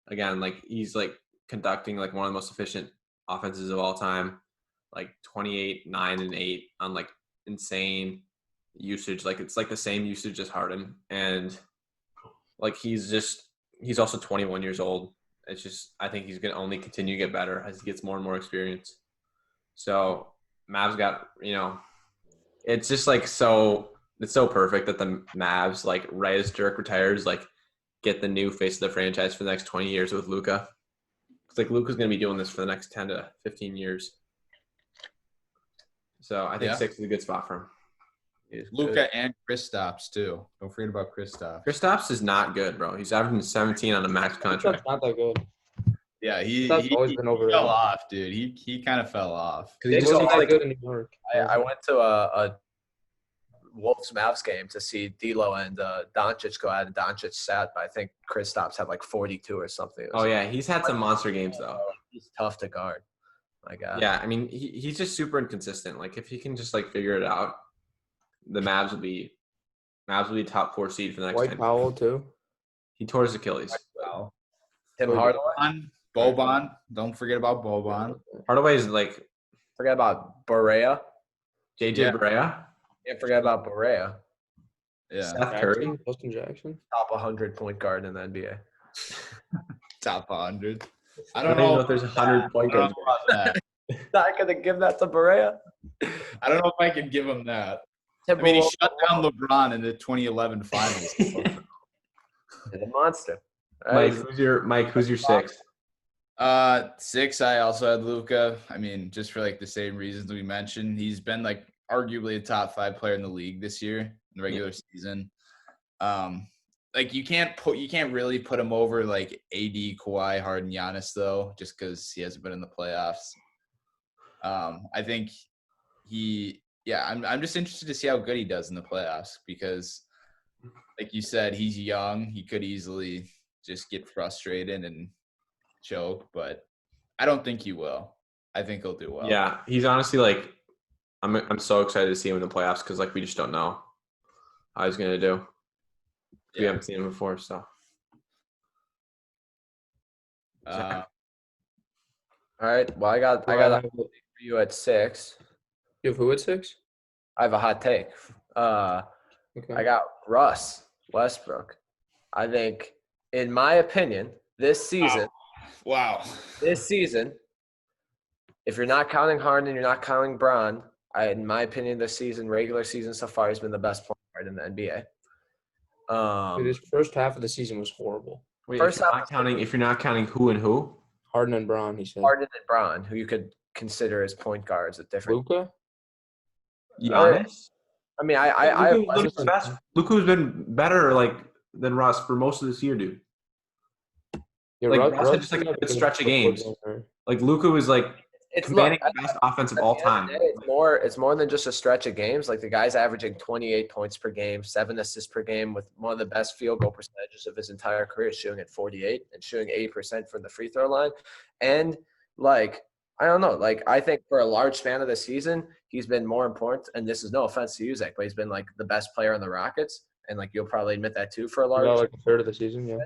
Again, like he's like conducting like one of the most efficient offenses of all time. Like 28, 9, and 8 on like insane usage. Like it's like the same usage as Harden, and like he's also 21 years old. It's just I think he's gonna only continue to get better as he gets more and more experience. So Mavs got it's just like it's so perfect that the Mavs like right as Dirk retires like get the new face of the franchise for the next 20 years with Luka. It's like Luka's gonna be doing this for the next 10 to 15 years. So I think 6 is a good spot for him. Luka and Kristaps too. Don't forget about Kristaps. Kristaps is not good, bro. He's averaging 17 on a max contract. Not that good. Yeah, he always been overrated. Fell off, dude. He kind of fell off. He wasn't just that like good in New York. I went to a Wolves Mavs game to see D'Lo and Doncic go out, and Doncic sat, but I think Kristaps had like 42 or something. Oh yeah, he's had some monster games though. He's tough to guard. My God. Yeah, I mean he's just super inconsistent. Like if he can just like figure it out, the Mavs will be top 4 seed for the next. White Powell too. He tore his Achilles. Wow. Tim Hardaway. Boban. Don't forget about Boban. Hardaway is like. Forget about Barea. JJ Barea. Can't forget about Barea. Yeah. Seth Curry. Justin Jackson. Top 100 point guard in the NBA. Top 100. I don't know if there's 100 point guards. Not gonna give that to Barea. I don't know if I can give him that. I mean, he shut down LeBron in the 2011 finals. He's a monster. Mike, who's your 6? 6, I also had Luka. I mean, just for like the same reasons we mentioned. He's been like arguably a top 5 player in the league this year in the regular season. Like you can't really put him over like AD, Kawhi, Harden, Giannis though, just because he hasn't been in the playoffs. I think I'm just interested to see how good he does in the playoffs because, like you said, he's young. He could easily just get frustrated and choke, but I don't think he will. I think he'll do well. Yeah, he's honestly like, I'm so excited to see him in the playoffs because like we just don't know how he's gonna do. We haven't seen him before, so. All right. Well, I got a for you at 6. You have who at 6? I have a hot take. Okay. I got Russ Westbrook. I think, in my opinion, this season. Wow. This season, if you're not counting Harden, you're not counting Bron. In my opinion, this season, regular season so far, has been the best point guard in the NBA. Dude, his first half of the season was horrible. Wait, if you're not counting who and who? Harden and Bron, he said. Harden and Bron, who you could consider as point guards at different. Luka? Giannis? I mean, I Luka's been better like than Russ for most of this year, dude. Yeah, Like Russ had just like a good stretch of games. Like Luka was like It's commanding the best offense of at all the end of time. the day, it's more than just a stretch of games. Like the guy's averaging 28 points per game, 7 assists per game, with one of the best field goal percentages of his entire career, shooting at 48 and shooting 80% from the free throw line. And like, I don't know, like I think for a large span of the season, he's been more important. And this is no offense to Uzek, but he's been like the best player on the Rockets. And like you'll probably admit that too for a large. About like a third of the season, yeah.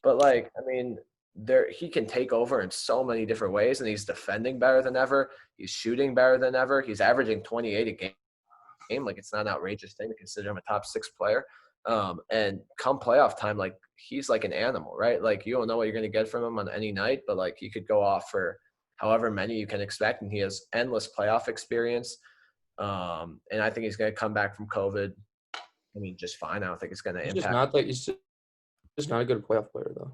But like I mean, he can take over in so many different ways, and he's defending better than ever. He's shooting better than ever. He's averaging 28 a game. Like it's not an outrageous thing to consider him a top 6 player. And come playoff time, like he's like an animal, right? Like you don't know what you're gonna get from him on any night, but like he could go off for however many you can expect, and he has endless playoff experience. And I think he's gonna come back from COVID. I mean, just fine. I don't think it's gonna impact. He's just not a good playoff player though.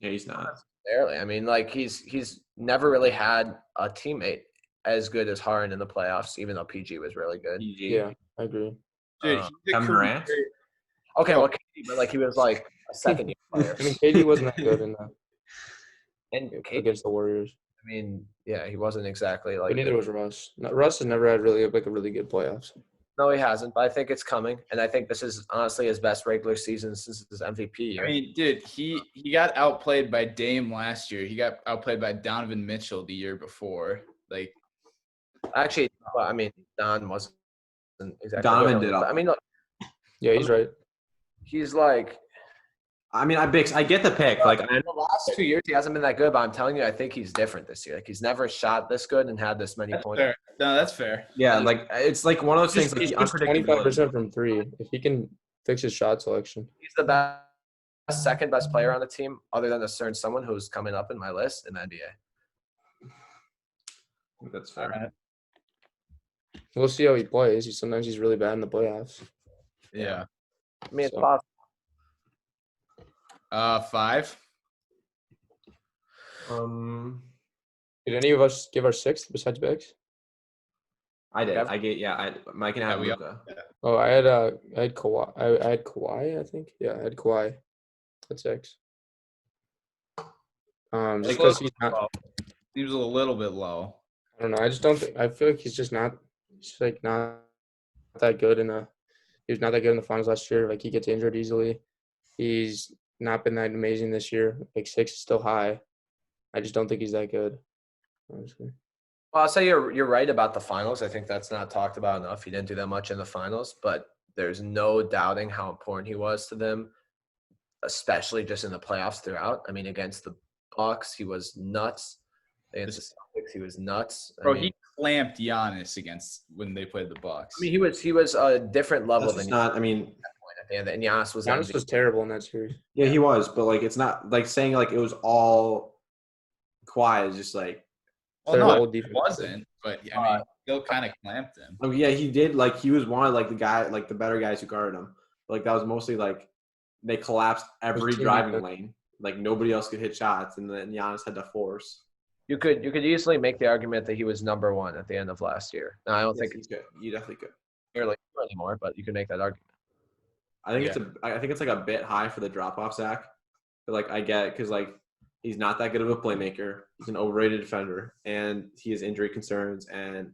Yeah, he's not. Barely. I mean, like he's never really had a teammate as good as Harden in the playoffs, even though PG was really good. Yeah, I agree. Dude, Kevin Durant. Okay, well, KD, but like he was like a second year player. I mean, KD wasn't that good in And KD, against the Warriors. I mean, yeah, he wasn't exactly like. But neither was Russ. Russ has never had really like a really good playoffs. No, he hasn't. But I think it's coming, and I think this is honestly his best regular season since his MVP year. I mean, dude, he got outplayed by Dame last year. He got outplayed by Donovan Mitchell the year before. Like, actually, well, I mean, Don wasn't exactly. Donovan did. I mean, look, Yeah, he's right. he's like. I mean, I get the pick. Like, The last 2 years, he hasn't been that good, but I'm telling you, I think he's different this year. Like, he's never shot this good and had this many that's points. fair. No, that's fair. yeah, like it's like one of those things. Like He's the 25% from 3. If he can fix his shot selection. He's the best, second best player on the team, other than a certain someone who's coming up in my list in the NBA. That's fair. We'll see how he plays. Sometimes he's really bad in the playoffs. Yeah. I mean, it's So- possible. 5. Did any of us give our 6th besides Biggs? I did. Yeah. Mike and I have Yeah, we all- Luka. Oh, I had Kawhi. I had Kawhi, I think. Yeah, I had Kawhi at 6. Just because he's not. He was a little bit low. I don't know. I just don't think. I feel like he's just not. He's like not that good in the. He was not that good in the finals last year. Like he gets injured easily. He's not been that amazing this year. Like 6 is still high. I just don't think he's that good. Honestly. Well, I'll say you're right about the finals. I think that's not talked about enough. He didn't do that much in the finals, but there's no doubting how important he was to them, especially just in the playoffs throughout. I mean, against the Bucks, he was nuts. Against the Celtics, he was nuts. Bro, he clamped Giannis when they played the Bucks. I mean, he was a different level That's than just not. I mean, at the end. And Giannis was Giannis was terrible in that series. yeah, he was, but like it's not like saying like it was all Kawhi is just like. well, their no, whole it defense. wasn't. But I mean, still kind of clamped him. Oh yeah, he did. Like he was one of like the better guys who guarded him. But, like that was mostly like they collapsed every team driving defense. lane. Like nobody else could hit shots, and then Giannis had to force. You could easily make the argument that he was number 1 at the end of last year. Now, I don't think Yes, you could. You definitely could. nearly anymore, but you can make that argument. I think it's like a bit high for the drop off, Zach. But like I get it because like he's not that good of a playmaker. He's an overrated defender, and he has injury concerns, and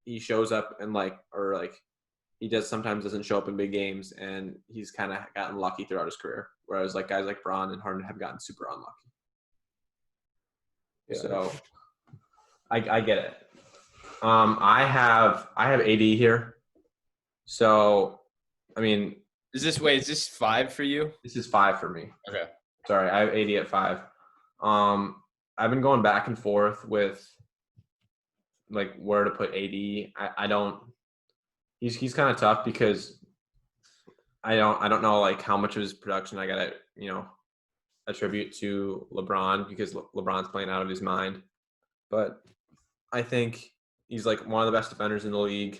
he shows up and he sometimes doesn't show up in big games, and he's kind of gotten lucky throughout his career. Whereas like guys like Bron and Harden have gotten super unlucky. Yeah. So I get it. I have AD here. So I mean, Is this 5 for you? this is 5 for me. Okay. Sorry, I have 80 at 5. I've been going back and forth with like where to put AD. I don't. He's kind of tough because I don't know like how much of his production I gotta attribute to LeBron because LeBron's playing out of his mind. But I think he's like one of the best defenders in the league.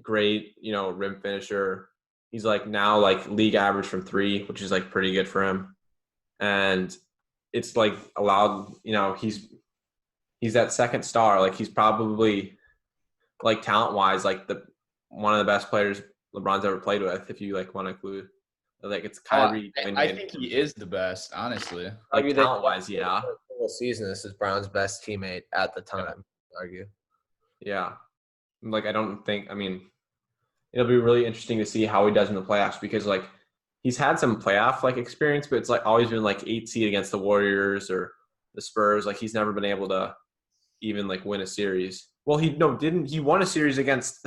Great, rim finisher. He's like now like league average from 3, which is like pretty good for him. And it's like allowed, he's that second star. Like he's probably like talent wise, like one of the best players LeBron's ever played with. If you like want to include, like it's Kyrie. I think he is the best, honestly. Like talent wise, yeah. single season, this is Brown's best teammate at the time, I'd argue. Yeah. Like, I don't think – I mean, it'll be really interesting to see how he does in the playoffs because, like, he's had some playoff, like, experience, but it's, like, always been, like, 8 seed against the Warriors or the Spurs. Like, he's never been able to even, like, win a series. Well, he won a series against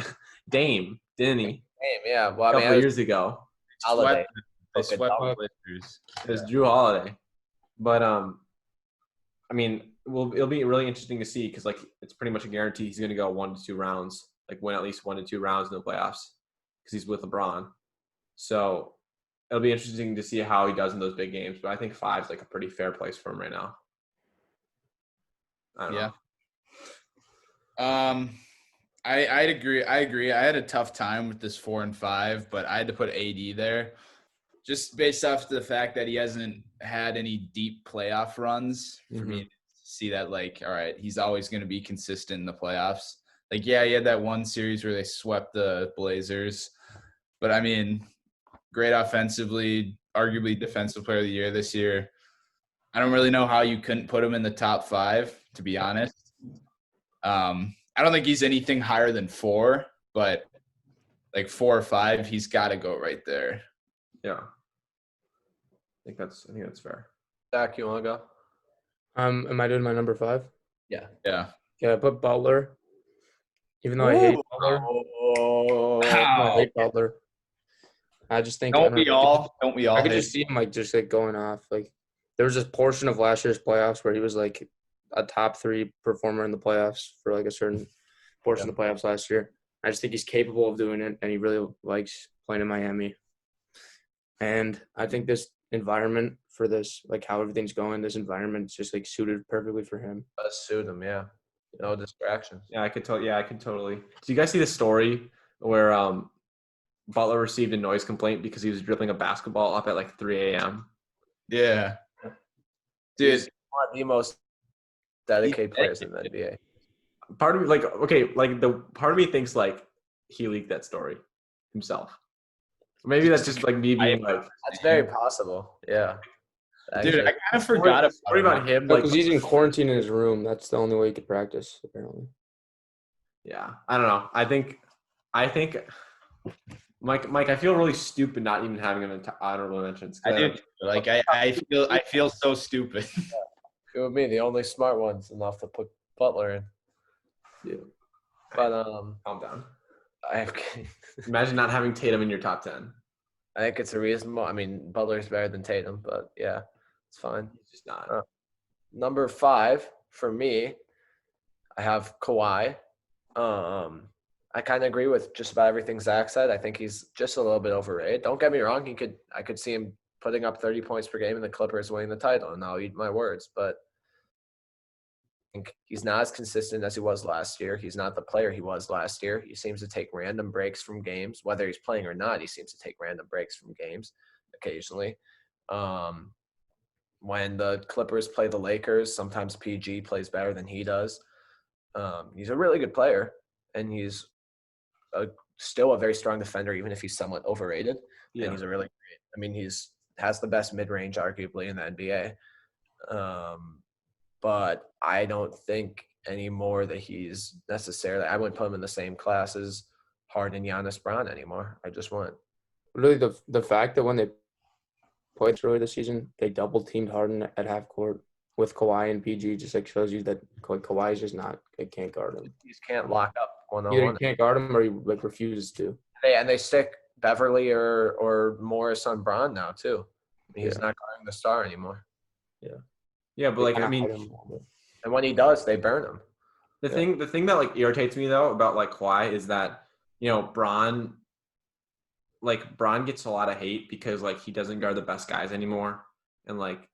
Dame, didn't he? Yeah, well, A I mean, couple years ago. Holiday. They swept the dog. Blazers. It was Drew Holiday. But, I mean, it'll be really interesting to see because, like, it's pretty much a guarantee he's going to go 1 to 2 rounds, like win at least 1 to 2 rounds in the playoffs because he's with LeBron. So it'll be interesting to see how he does in those big games. But I think 5 is like a pretty fair place for him right now. I don't know. I'd agree. I agree. I had a tough time with this 4 and 5, but I had to put AD there just based off the fact that he hasn't had any deep playoff runs for me to see that, like, all right, he's always going to be consistent in the playoffs. Like, yeah, he had that one series where they swept the Blazers, but I mean, great offensively, arguably defensive player of the year this year. I don't really know how you couldn't put him in the top 5, to be honest. I don't think he's anything higher than 4, but like 4 or 5, he's got to go right there. Yeah. I think that's fair. Zach, you want to go? Am I doing my number 5? Yeah. Yeah, I put Butler. Even though I hate Butler. I hate Butler. I just think Don't we all I could hate just see him like going off. Like there was this portion of last year's playoffs where he was like a top 3 performer in the playoffs for like a certain portion of the playoffs last year. I just think he's capable of doing it, and he really likes playing in Miami. And I think this environment for this, like how everything's going, this environment is just like suited perfectly for him. Let's suit him, yeah. No distractions. Yeah, I could totally. Do you guys see the story where Butler received a noise complaint because he was dribbling a basketball up at like 3 a.m.? Yeah. Dude, He's one of the most dedicated players in the NBA. Part of me, like, okay, like the part of me thinks like he leaked that story himself. Maybe that's just like me being like. That's very possible. Yeah. dude, Actually, I kind of forgot Story about him, No, like, because he's in quarantine in his room. That's the only way he could practice, apparently. yeah, I don't know. I think, Mike, I feel really stupid not even having him in honorable mentions. I do. Like I feel so stupid. it would be the only smart ones enough to put Butler in. Yeah. But Calm down. I Imagine not having Tatum in your top 10. think it's a reasonable. I mean, Butler's better than Tatum, but yeah, it's fine. He's just not. Number 5 for me, I have Kawhi. I kind of agree with just about everything Zach said. I think he's just a little bit overrated. Don't get me wrong. I could see him putting up 30 points per game and the Clippers winning the title, and I'll eat my words. But I think he's not as consistent as he was last year. He's not the player he was last year. He seems to take random breaks from games. Whether he's playing or not, he seems to take random breaks from games occasionally. When the Clippers play the Lakers, sometimes PG plays better than he does. He's a really good player, and he's still a very strong defender, even if he's somewhat overrated. Yeah. And he's a really great. I mean, has the best mid-range, arguably, in the NBA. But I don't think anymore that he's necessarily – I wouldn't put him in the same class as Harden, Giannis, Bron anymore. I just wouldn't. Really, the fact that when they played earlier this season, they double-teamed Harden at half court with Kawhi and PG just like shows you that Kawhi is just not – it can't guard him. You just can't lock up one-on-one. Either he can't guard him or he like refuses to. They stick Beverly or Morris on Bron now too. He's not guarding the star anymore. Yeah, but like, I mean, And when he does, they burn him. the thing that like irritates me though about like Kawhi is that, you know, Bron gets a lot of hate because like he doesn't guard the best guys anymore, and like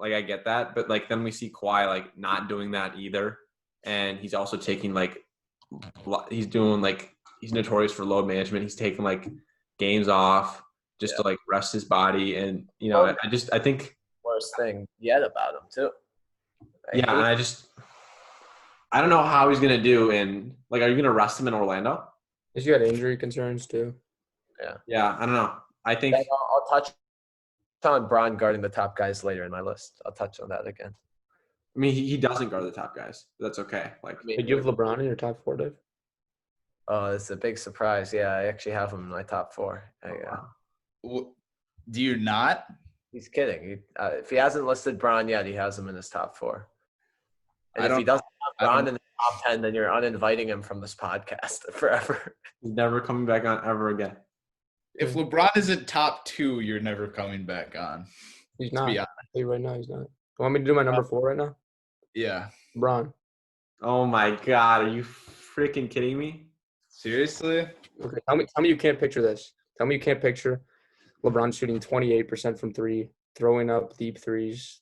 I get that, but like then we see Kawhi like not doing that either, and he's also taking like he's notorious for load management. He's taking like games off just to like rest his body, and you know, I think Worst thing yet about him too. and I don't know how he's gonna do in like, are you gonna rest him in Orlando? Has he got injury concerns too? Yeah, I don't know. I think I'll touch on Bron guarding the top guys later in my list. I'll touch on that again. I mean, he doesn't guard the top guys. That's okay. Like, Did you have LeBron in your top 4, Dave? Oh, it's a big surprise. Yeah, I actually have him in my top 4. Do you not? He's kidding. If he hasn't listed Bron yet, he has him in his top 4. And I if he don't- doesn't have Bron in the top 10, then you're uninviting him from this podcast forever. he's never coming back on ever again. If LeBron isn't top 2, you're never coming back on. He's To not. be I'll honest. tell you right now, he's not. You want me to do my number 4 right now? Yeah. LeBron. Oh my God, are you freaking kidding me? Seriously? Okay, tell me you can't picture this. Tell me you can't picture LeBron shooting 28% from 3, throwing up deep threes,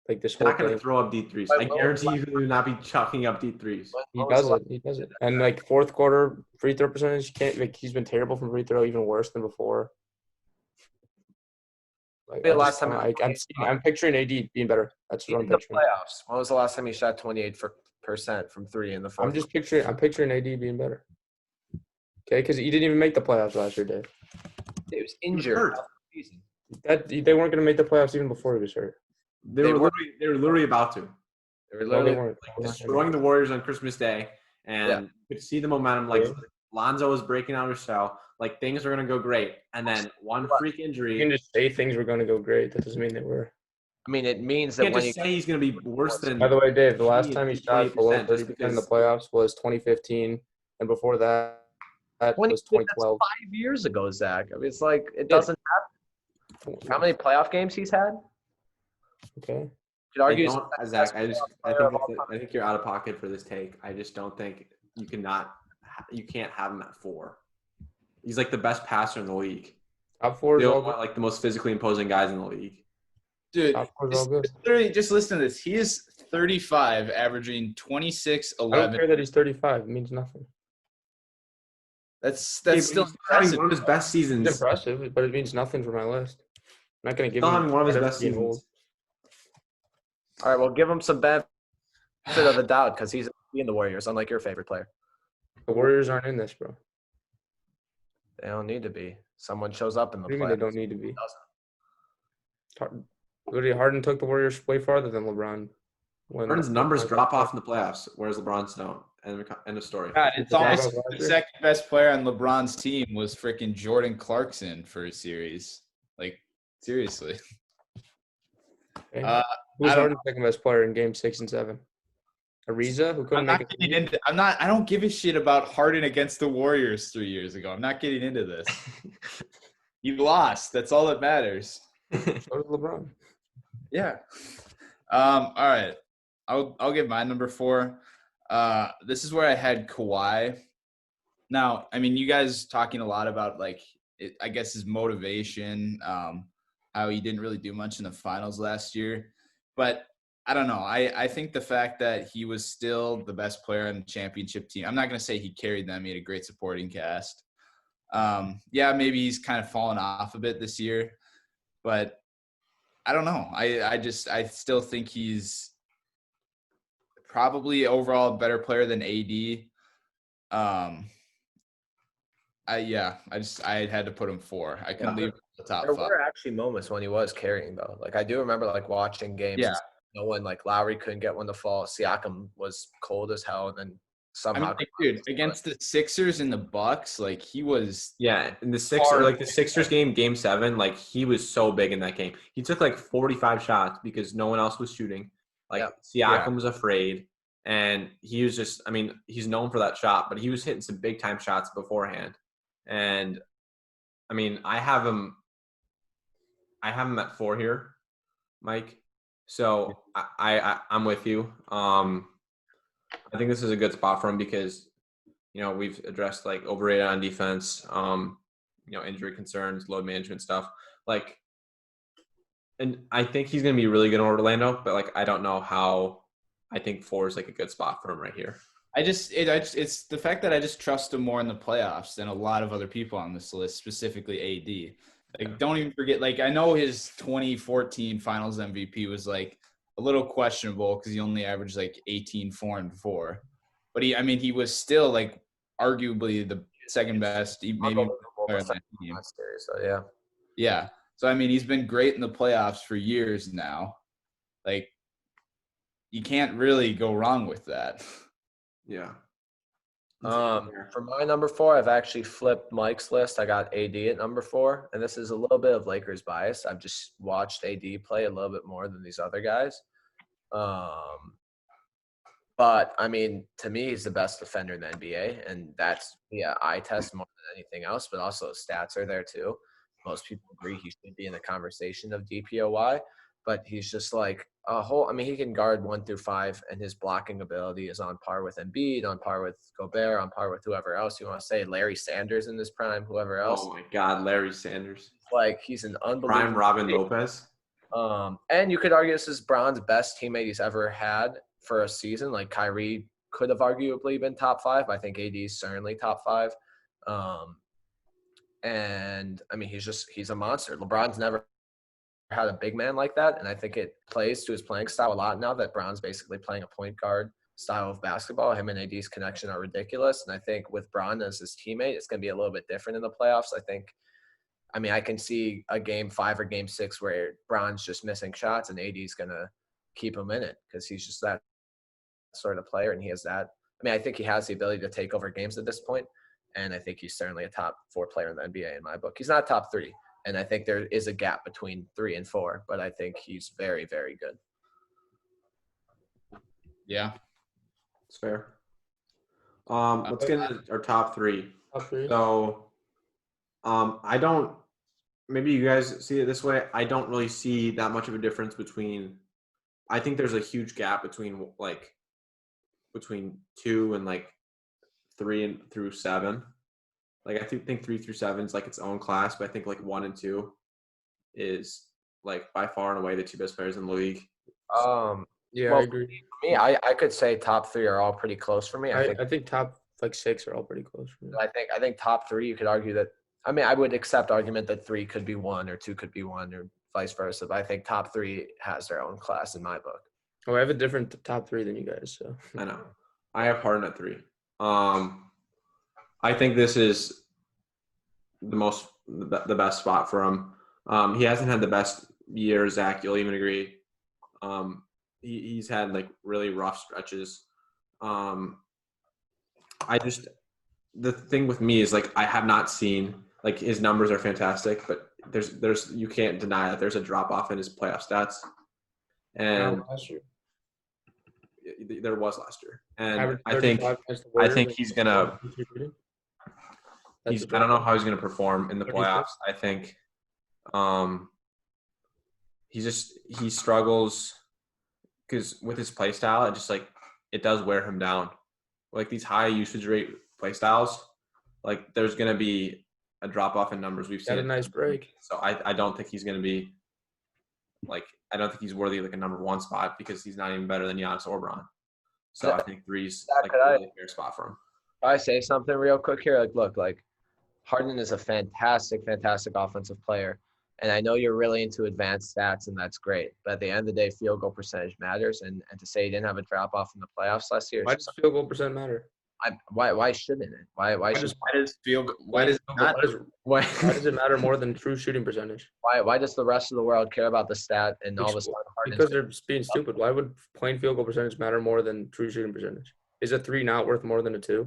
like this He's whole not going to thing. throw up deep threes. I guarantee you he will not be chucking up deep threes. He does it. He does it. And like fourth quarter free throw percentage, can't like he's been terrible from free throw, even worse than before. Like, The last time I'm picturing AD being better. That's what I'm in the picturing. playoffs. When was the last time he shot 28% from 3 in the fourth? I'm picturing AD being better. Okay, because he didn't even make the playoffs last year, Dave. He was He was injured. hurt. They weren't going to make the playoffs even before he was hurt. They were literally about to. They were No, they literally weren't. Destroying the Warriors on Christmas Day, and you could see the momentum. Like, Lonzo was breaking out his shell. Like, things were going to go great. And then one freak You injury. can just say things were going to go great. That doesn't mean they were. I mean, it means You that can't when just you say he's going to be worse than. By the way, Dave, the last 20 time he shot below 20% just 30% in the because- playoffs was 2015, and before that was 2012. That's 5 years ago, Zach. I mean, it's like it doesn't happen. How many playoff games he's had? Okay. Could argue. Zach, I think you're out of pocket for this take. I just don't think you can't have him at 4. He's like the best passer in the league. Top 4 is They all want good. like the most physically imposing guys in the league. Dude, Top 4 is all good. literally, just listen to this. He is 35, averaging 26, I don't 11. care that he's 35. It means nothing. That's Still still having impressive. one of his best seasons. It's impressive, but it means nothing for my list. I'm not going to give Still him having one of his credit best for being old. seasons. All right, well, give him some benefit of the doubt because he's in the Warriors, unlike your favorite player. The Warriors aren't in this, bro. They don't need to be. Someone shows up in the What do you mean playoffs. they don't need to be? Harden took the Warriors way farther than LeBron. Harden's numbers drop off in the playoffs, whereas LeBron's don't. End of story. God, it's The almost Bucks last the year? second best player on LeBron's team was freaking Jordan Clarkson for a series. Like, seriously. Okay. Uh, Who's I don't Harden's second best player in Game 6 and 7? Ariza, who couldn't make it. I don't give a shit about Harden against the Warriors 3 years ago. I'm not getting into this. You lost. That's all that matters. So did LeBron. Yeah. All right. I'll give my number 4. This is where I had Kawhi. Now, I mean, you guys talking a lot about I guess his motivation, how he didn't really do much in the finals last year, but I don't know. I think the fact that he was still the best player on the championship team. I'm not going to say he carried them. He had a great supporting cast. Yeah, maybe he's kind of fallen off a bit this year, but I don't know. I still think he's probably overall a better player than AD. I had to put him 4. I couldn't leave the top There 5. were actually moments when he was carrying, though. Like, I do remember, watching games. Yeah. When, Lowry couldn't get one to fall. Siakam was cold as hell, and then somehow. Dude, against the Sixers and the Bucks, he was. Yeah, in the Sixers game 7, he was so big in that game. He took 45 shots because no one else was shooting. Siakam was afraid, and he was just. I mean, he's known for that shot, but he was hitting some big time shots beforehand. And I mean, I have him at 4 here, Mike. So I'm with you. I think this is a good spot for him because, we've addressed overrated on defense, injury concerns, load management stuff. And I think he's going to be really good in Orlando, but I don't know how. I think 4 is a good spot for him right here. It's the fact that I just trust him more in the playoffs than a lot of other people on this list, specifically AD. Don't even forget, I know his 2014 Finals MVP was a little questionable because he only averaged 18, 4, and 4. But he was still arguably the second best, maybe player on that team. So yeah. Yeah. So he's been great in the playoffs for years now. you can't really go wrong with that. Yeah. For my number 4, I've actually flipped Mike's list. I got AD at number 4, and this is a little bit of Lakers bias. I've just watched AD play a little bit more than these other guys. But I mean, to me, he's the best defender in the NBA, and that's eye test more than anything else. But also, his stats are there too. Most people agree he should be in the conversation of DPOY, but he's just like a whole. I mean, he can guard 1 through 5, and his blocking ability is on par with Embiid, on par with Gobert, on par with whoever else you want to say. Larry Sanders in this prime, whoever else. Oh my God, Larry Sanders. Like, he's an unbelievable Prime Robin Lopez. And you could argue this is Bron's best teammate he's ever had for a season. Like, Kyrie could have arguably been top 5. I think AD is certainly top 5. And I mean, he's a monster. LeBron's never had a big man like that, and I think it plays to his playing style a lot now that Bron's basically playing a point guard style of basketball. Him and AD's connection are ridiculous, and I think with Bron as his teammate, it's going to be a little bit different in the playoffs. I mean, I can see a game 5 or game 6 where Bron's just missing shots and AD's going to keep him in it because he's just that sort of player, and he has that. I mean, I think he has the ability to take over games at this point, and I think he's certainly a top 4 player in the NBA in my book. He's not top 3, and I think there is a gap between 3 and 4, but I think he's very, very good. Yeah. It's fair. Let's get into our top 3. Top 3. So, I don't. Maybe you guys see it this way. I don't really see that much of a difference between. I think there's a huge gap between 2 and 3 and through 7. Like, I think 3 through 7 is like its own class, but I think 1 and 2 is by far and away the 2 best players in the league. Yeah, well, I agree. For me, I could say top 3 are all pretty close for me. I think top 6 are all pretty close for me. I think top 3, you could argue that. I mean, I would accept argument that 3 could be 1 or 2 could be 1 or vice versa. But I think top 3 has their own class in my book. Oh, I have a different top 3 than you guys. So I know. I have Harden at 3. I think this is the best spot for him. He hasn't had the best year, Zach. You'll even agree. He's had really rough stretches. The thing with me is I have not seen his numbers are fantastic, but there's you can't deny that there's a drop off in his playoff stats. And last year. There was last year, and I think he's gonna. I don't know how he's gonna perform in the playoffs. I think, he struggles because with his play style, it does wear him down. These high usage rate play styles, there's gonna be a drop off in numbers. We've seen a nice break. So I don't think he's gonna be I don't think he's worthy of a number 1 spot because he's not even better than Giannis or Bron. So I think 3's a really fair spot for him. If I say something real quick here, look, Harden is a fantastic, fantastic offensive player. And I know you're really into advanced stats, and that's great. But at the end of the day, field goal percentage matters. And to say he didn't have a drop-off in the playoffs last year. Why does field goal percent matter? Why shouldn't it? Why does it matter more than true shooting percentage? Why does the rest of the world care about the stat and all of a sudden Harden's because they're being stupid. Why would plain field goal percentage matter more than true shooting percentage? Is a 3 not worth more than a 2?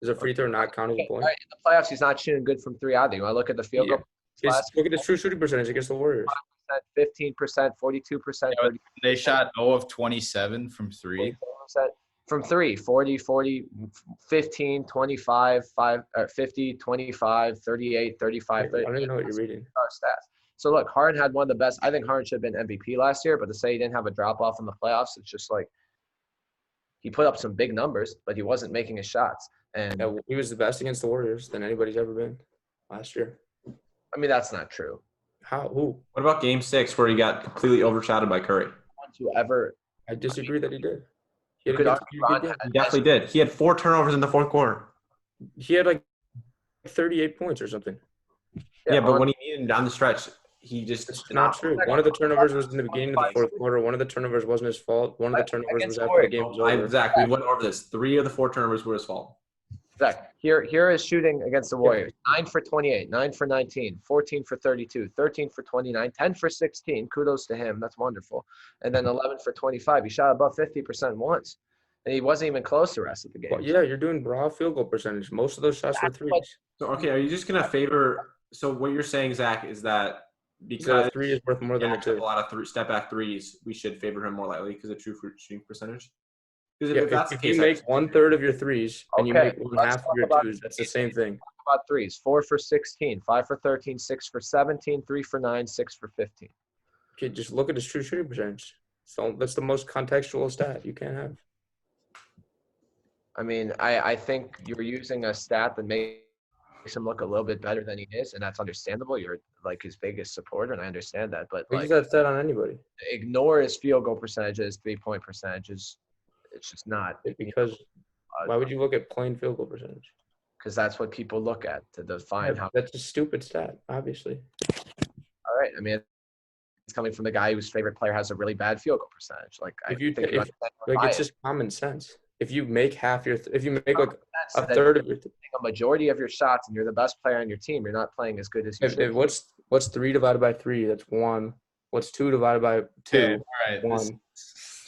Is a free throw not counting a point? Right, in the playoffs, he's not shooting good from 3 either. You want to look at the field goal? Look at his true shooting percentage against the Warriors. 15%, 42%. They shot 0 of 27 from 3. From 3, 40, 15, 25, 50, 25, 38, 35. I don't even know what you're reading. Stats. So, look, Harden had one of the best. I think Harden should have been MVP last year, but to say he didn't have a drop-off in the playoffs, it's just he put up some big numbers, but he wasn't making his shots. And he was the best against the Warriors than anybody's ever been last year. I mean, that's not true. How? Who? What about Game 6 where he got completely overshadowed by Curry? I disagree that he did. He definitely did. He had 4 turnovers in the 4th quarter. He had 38 points or something. Yeah, but when he needed him down the stretch, he just – It's not true. One of the turnovers was in the beginning of the 4th quarter. One of the turnovers wasn't his fault. One of the turnovers was after the game was over. Zach, we went over this. 3 of the 4 turnovers were his fault. Zach, here is shooting against the Warriors. 9 for 28, 9 for 19, 14 for 32, 13 for 29, 10 for 16. Kudos to him. That's wonderful. And then 11 for 25. He shot above 50% once. And he wasn't even close the rest of the game. Well, yeah, you're doing raw field goal percentage. Most of those shots were threes. So, okay, are you just going to favor – so what you're saying, Zach, is that because a 3 is worth more than a 2. A lot of step-back threes, we should favor him more lightly because of true shooting percentage? Because If you make 1/3 of your threes and you make 1/2 of your 2s, that's the same thing. Talk about threes. 4 for 16, 5 for 13, 6 for 17, 3 for 9, 6 for 15. Okay, just look at his true shooting percentage. So that's the most contextual stat you can have. I mean, I think you're using a stat that makes him look a little bit better than he is, and that's understandable. You're like his biggest supporter, and I understand that. But use that stat on anybody. Ignore his field goal percentages, 3-point percentages. It's just not. Because why would you look at plain field goal percentage? Because that's what people look at to define how. That's a stupid stat, obviously. All right. I mean, it's coming from the guy whose favorite player has a really bad field goal percentage. Like, it's just common sense. If you make half your, if you make like a third of your, a majority of your shots, and you're the best player on your team, you're not playing as good as you should. What's 3 divided by 3? That's 1. What's 2 divided by 2? Okay, all right. 1.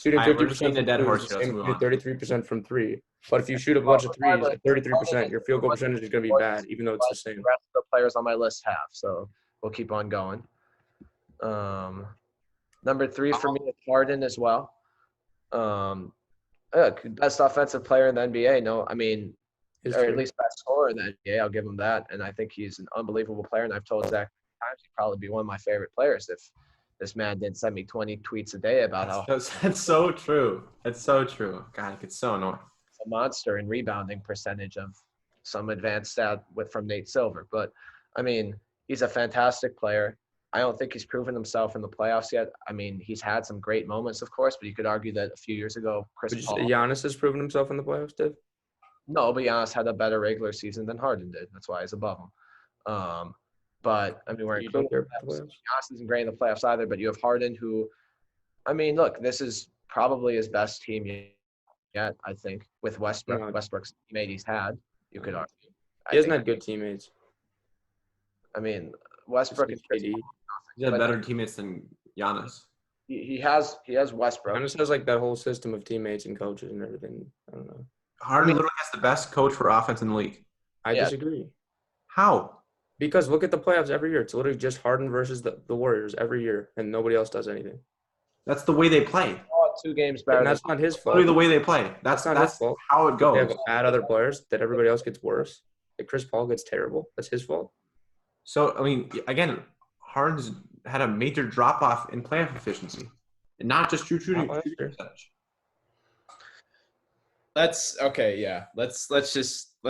Shooting 50% from 33% from 3. But if you shoot a bunch of threes at 33%, your field goal percentage is going to be bad, even though it's the same. The rest of the players on my list have, so we'll keep on going. Number 3 for me is Harden as well. Best offensive player in the NBA. No, I mean, or at least best scorer in the NBA. I'll give him that, and I think he's an unbelievable player. And I've told Zach times he'd probably be one of my favorite players if this man didn't send me 20 tweets a day about how that's so true. It's so true. God, it's so annoying. A monster in rebounding percentage of some advanced stat from Nate Silver. But I mean, he's a fantastic player. I don't think he's proven himself in the playoffs yet. I mean, he's had some great moments, of course, but you could argue that a few years ago, Giannis has proven himself in the playoffs, Dave? No, but Giannis had a better regular season than Harden did. That's why he's above him. But I mean, Giannis isn't great in the playoffs either. But you have Harden, who, I mean, look, this is probably his best team yet. I think with Westbrook, Westbrook's teammate he's had. You could argue he hasn't had good teammates. I mean, Westbrook is KD. He's had better teammates than Giannis. He has Westbrook. Giannis has like that whole system of teammates and coaches and everything. I don't know. Harden literally has the best coach for offense in the league. I disagree. How? Because look at the playoffs every year. It's literally just Harden versus the Warriors every year, and nobody else does anything. That's the way they play. 2 games better. And that's not his fault. Literally the way they play. That's not his fault. How it goes. They have bad other players that everybody else gets worse. Like Chris Paul gets terrible. That's his fault. So, I mean, again, Harden's had a major drop-off in playoff efficiency. And not just true shooting percentage. Let's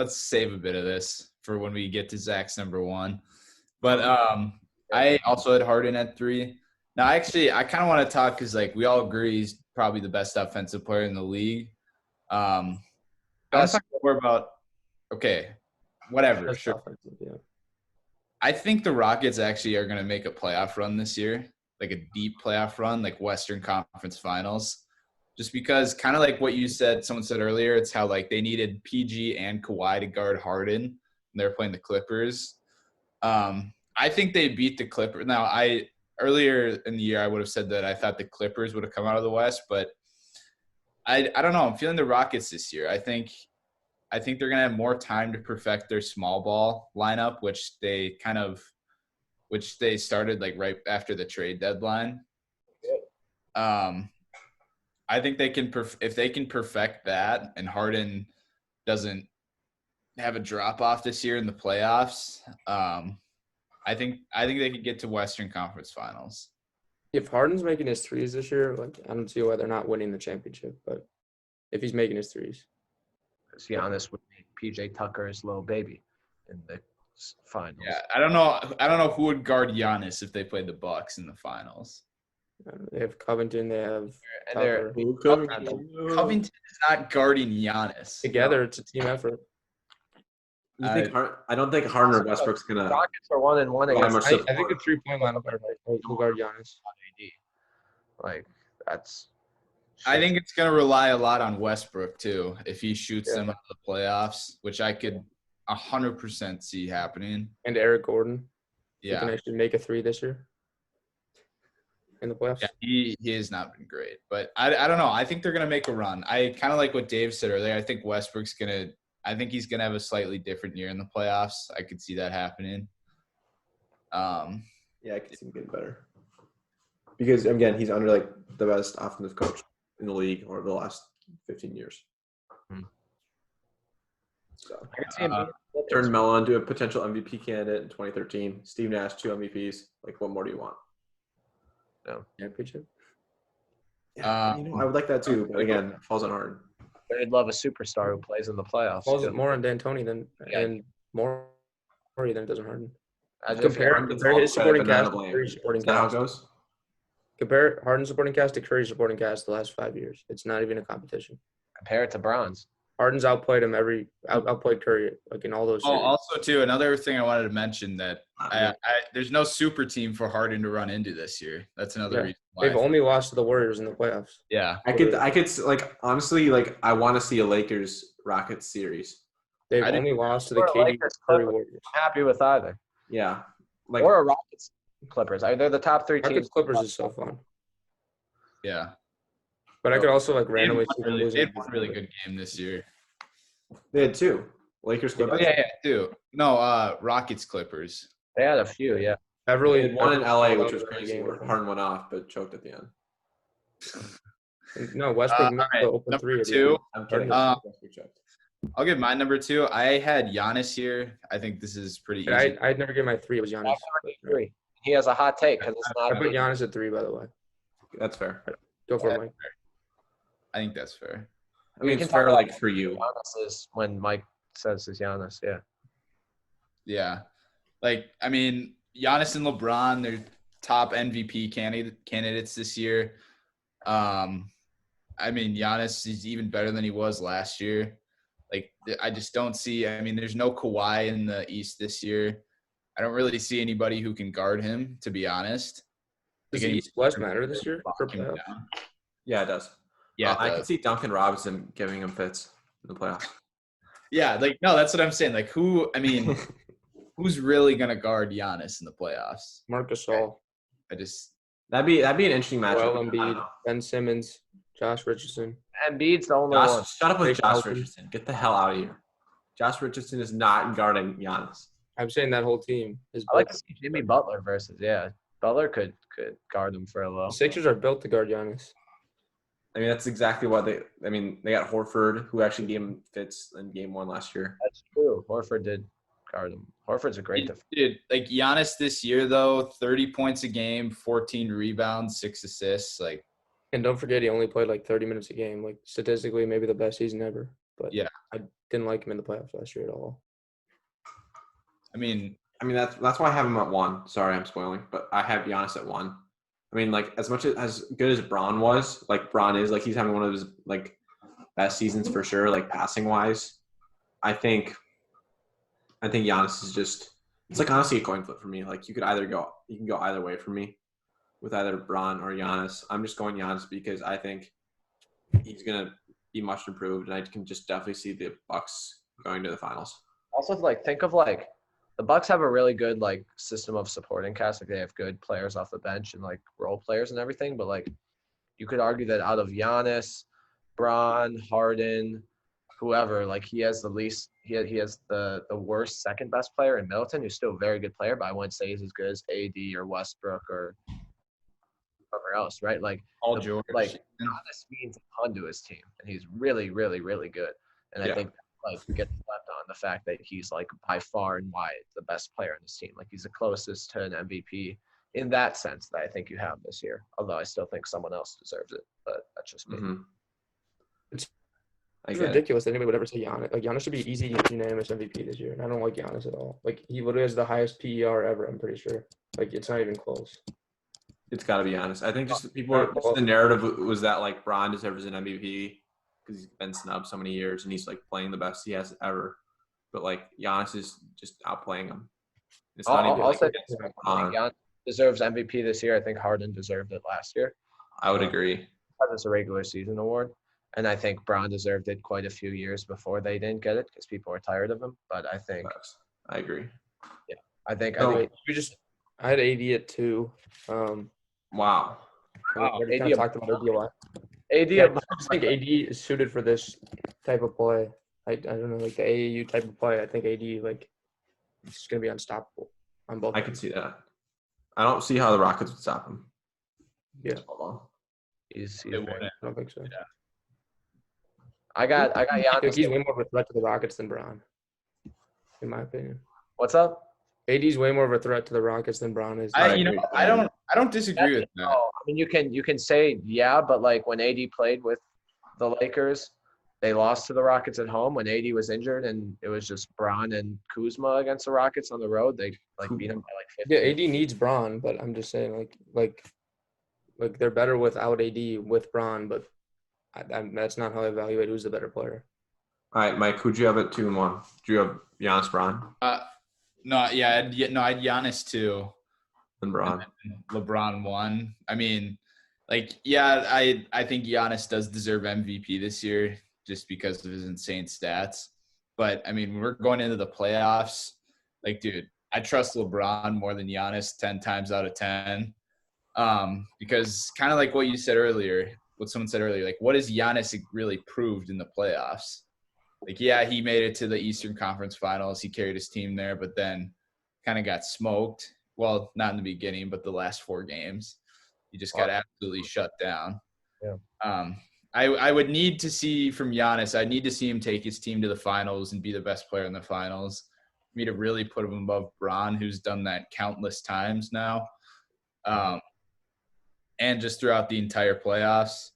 save a bit of this for when we get to Zach's number 1. But I also had Harden at 3. Now, actually, I kind of want to talk because, like, we all agree he's probably the best offensive player in the league. I want to talk more about whatever. Sure. Yeah. I think the Rockets actually are going to make a playoff run this year, like a deep playoff run, like Western Conference Finals. Just because kind of like what you said, someone said earlier, it's how like they needed PG and Kawhi to guard Harden, and they're playing the Clippers. I think they beat the Clippers. Now, earlier in the year I would have said that I thought the Clippers would have come out of the West, but I don't know. I'm feeling the Rockets this year. I think they're gonna have more time to perfect their small ball lineup, which they started like right after the trade deadline. I think they can if they can perfect that, and Harden doesn't have a drop off this year in the playoffs. I think they could get to Western Conference Finals. If Harden's making his threes this year, like I don't see why they're not winning the championship. But if he's making his threes, Giannis would make PJ Tucker his little baby in the finals. Yeah, I don't know who would guard Giannis if they played the Bucks in the finals. They have Covington. They have Covington is not guarding Giannis. Together, it's a team effort. I don't think Harden or Westbrook's gonna. Rockets are 1-1 against. I think a 3-point lineup will guard Giannis. Like that's I think it's going to rely a lot on Westbrook too. If he shoots them out of the playoffs, which I could 100% see happening. And Eric Gordon. He can Yeah. actually make a 3 this year in the playoffs. Yeah, he has not been great. But I don't know. I think they're going to make a run. I kind of like what Dave said earlier. I think Westbrook's going to – I think he's going to have a slightly different year in the playoffs. I could see that happening. Yeah, I could see him getting better. Because, again, he's under, like, the best offensive coach in the league over the last 15 years. So, I can see him being turned Melo into a potential MVP candidate in 2013. Steve Nash, 2 MVPs. Like, what more do you want? Championship. Yeah, I would like that too. But, again, it falls on Harden. They'd love a superstar who plays in the playoffs. Falls too. more on D'Antoni and more than it does on Harden. I just- Compare his supporting cast to blame. Curry's supporting Is that how it cast. goes? Compare Harden's supporting cast to Curry's supporting cast the last 5 years. It's not even a competition. Compare it to Bronze. Harden's outplayed him outplayed Curry like in all those series. Also, too, another thing I wanted to mention that there's no super team for Harden to run into this year. That's another reason why. They've only lost to the Warriors in the playoffs. Yeah. I could like honestly like I want to see a Lakers Rockets series. They've I only lost to the Or a KD Lakers Curry Clippers. Warriors. I'm happy with either. Yeah. Like Or a Rockets Clippers. They're the top 3 teams. Rockets Clippers is so fun. Yeah. But I could also like randomly see them They losing. had one really good game this year. they had 2. Lakers Oh, Clippers. yeah, too. No, Rockets Clippers. They had a few, yeah. Beverly They had one in LA, which was Beverly crazy. game. Where Harden went off, but choked at the end. No, Westbrook missed all the right, open number 3 at the 2. end. I'm kidding. Westbrook choked. I'll give my number 2. I had Giannis here. I think this is pretty easy. I'd never get my 3. It was Giannis. I agree. He has a hot take because it's I not. put Giannis at 3, by the way. That's fair. Go for it, Mike. I think that's fair. I mean, can it's talk fair about like for you. Giannis is when Mike says is Giannis, yeah. Yeah. Like, I mean, Giannis and LeBron, they're top MVP candidates this year. I mean, Giannis is even better than he was last year. Like, I just don't see – I mean, there's no Kawhi in the East this year. I don't really see anybody who can guard him, to be honest. Does Like, the East West matter this year? For lock him playoffs? down. Yeah, it does. Yeah, I can see Duncan Robinson giving him fits in the playoffs. yeah, like no, that's what I'm saying. Like who? I mean, who's really gonna guard Giannis in the playoffs? Marc Gasol, I just That'd be an interesting matchup. Joel I don't Embiid, know. Ben Simmons, Josh Richardson. Embiid's the only one. Shut up with Jake Josh Paulson. Richardson. Get the hell out of here. Josh Richardson is not guarding Giannis. I'm saying that whole team is I like built. to see Jimmy Butler versus Butler could guard him for a low. The Sixers are built to guard Giannis. I mean, that's exactly what they got Horford, who actually gave him fits in game 1 last year. That's true. Horford did guard him. Horford's a great defender. dude, like Giannis this year though, 30 points a game, 14 rebounds, 6 assists. Like And don't forget, he only played like 30 minutes a game. Like statistically, maybe the best season ever. But Yeah. I didn't like him in the playoffs last year at all. I mean, that's why I have him at 1. Sorry, I'm spoiling, but I have Giannis at 1. I mean, like as good as Bron was, like Bron is, like he's having one of his like best seasons for sure, like passing wise. I think Giannis is just it's like honestly a coin flip for me. Like you can go either way for me with either Bron or Giannis. I'm just going Giannis because I think he's gonna be much improved, and I can just definitely see the Bucks going to the finals. Also, like think of like the Bucks have a really good like system of supporting cast. Like they have good players off the bench and like role players and everything. But like you could argue that out of Giannis, Bron, Harden, whoever, like he has the least. He has the worst second best player in Middleton, who's still a very good player, but I wouldn't say he's as good as AD or Westbrook or whoever else, right? Like Paul George. like Giannis means a ton to his team, and he's really, really, really good. And I think like gets left on the fact that he's like by far and wide the best player in this team. Like he's the closest to an MVP in that sense that I think you have this year. Although I still think someone else deserves it, but that's just me. Mm-hmm. It's ridiculous that anybody would ever say Giannis. Like Giannis should be easy unanimous MVP this year, and I don't like Giannis at all. Like he literally has the highest PER ever. I'm pretty sure. Like it's not even close. It's got to be honest. I think just the narrative was that like Bron deserves an MVP because he's been snubbed so many years and he's like playing the best he has ever. But like Giannis is just outplaying him. It's not even. I'll say on. Giannis deserves MVP this year. I think Harden deserved it last year. I would agree. because it's a regular season award. And I think Braun deserved it quite a few years before they didn't get it because people were tired of him. But I think, I agree. I think I had AD at 2. Wow. We already kind of talked about AD a lot. AD. Yeah, I just think AD is suited for this type of play. I don't know, like the AAU type of play. I think AD like it's just gonna be unstoppable on both. I can see that. I don't see how the Rockets would stop him. Yeah. He's They very, wouldn't. I don't think so. Yeah. I got Giannis. He's way more of a threat to the Rockets than Braun, in my opinion. What's up? AD's way more of a threat to the Rockets than Braun is. I don't disagree with that. I mean, you can say yeah, but like when AD played with the Lakers, they lost to the Rockets at home when AD was injured, and it was just Braun and Kuzma against the Rockets on the road. They beat them by like 50. Yeah, AD needs Braun, but I'm just saying like they're better without AD with Braun, but that's not how I evaluate who's the better player. All right, Mike, who'd you have at 2 and 1? Do you have Giannis, Braun? No, I had Giannis 2. And Braun. And LeBron 1. I mean, I think Giannis does deserve MVP this year just because of his insane stats. But I mean, when we're going into the playoffs, like, dude, I trust LeBron more than Giannis 10 times out of 10. Because kind of like what someone said earlier, like, what has Giannis really proved in the playoffs? Like, yeah, he made it to the Eastern Conference Finals. He carried his team there, but then kind of got smoked. Well, not in the beginning, but the last 4 games. He just got absolutely shut down. Yeah. I would need to see from Giannis, I'd need to see him take his team to the finals and be the best player in the finals for me to really put him above Braun, who's done that countless times now. And just throughout the entire playoffs.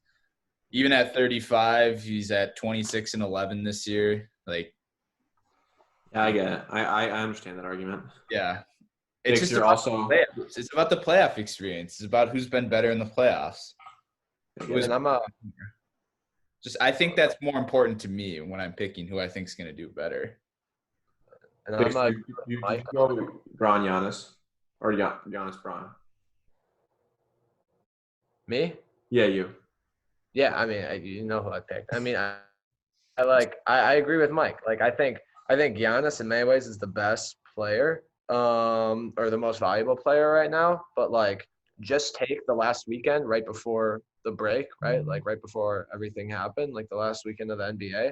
Even at 35, he's at 26 and 11 this year. Like, yeah, I get it. I understand that argument. Yeah. It's just it's about the playoff experience. It's about who's been better in the playoffs. I think that's more important to me when I'm picking who I think is going to do better. And you go Braun Giannis or Giannis Braun? Me? Yeah, you. Yeah, I mean, you know who I picked. I mean, I agree with Mike. Like, I think Giannis in many ways is the best player, or the most valuable player right now. But like, just take the last weekend right before the break, right? Like right before everything happened, like the last weekend of the NBA.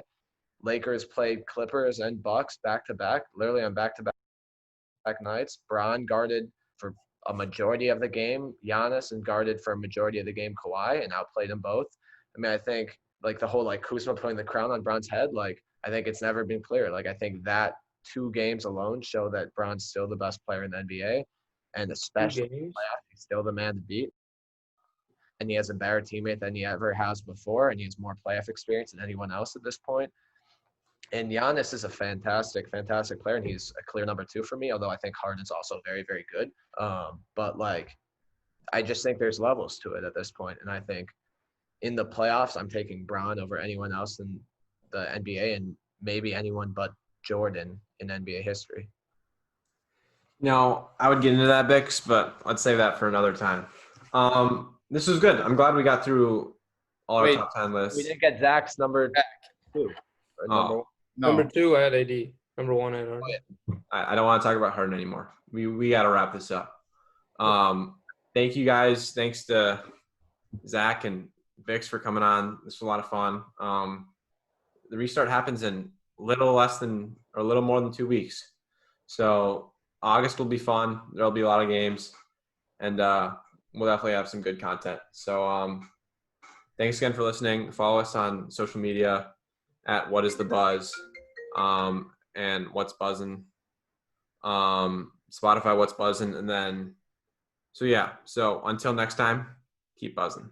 Lakers played Clippers and Bucks back to back, literally on back to back nights. Braun guarded for a majority of the game Giannis, and guarded for a majority of the game Kawhi, and outplayed them both. I mean, I think like the whole like Kuzma putting the crown on Braun's head, like I think it's never been clearer. Like I think that 2 games alone show that Braun's still the best player in the NBA, and especially in the playoffs, he's still the man to beat. And he has a better teammate than he ever has before, and he has more playoff experience than anyone else at this point. And Giannis is a fantastic, fantastic player, and he's a clear number 2 for me, although I think Harden's also very, very good. But, like, I just think there's levels to it at this point, and I think in the playoffs, I'm taking Braun over anyone else in the NBA and maybe anyone but Jordan in NBA history. No, I would get into that, Bix, but let's save that for another time. This was good. I'm glad we got through all our top 10 lists. We didn't get Zach's number 2. Number 2, I had AD. Number 1, I had Harden. I don't want to talk about Harden anymore. We got to wrap this up. Thank you guys. Thanks to Zach and Bix for coming on. This was a lot of fun. The restart happens in a little more than 2 weeks. So August will be fun. There'll be a lot of games, and we'll definitely have some good content. So thanks again for listening. Follow us on social media at What Is The Buzz, and What's Buzzin', Spotify What's Buzzin', and then so until next time, keep buzzing.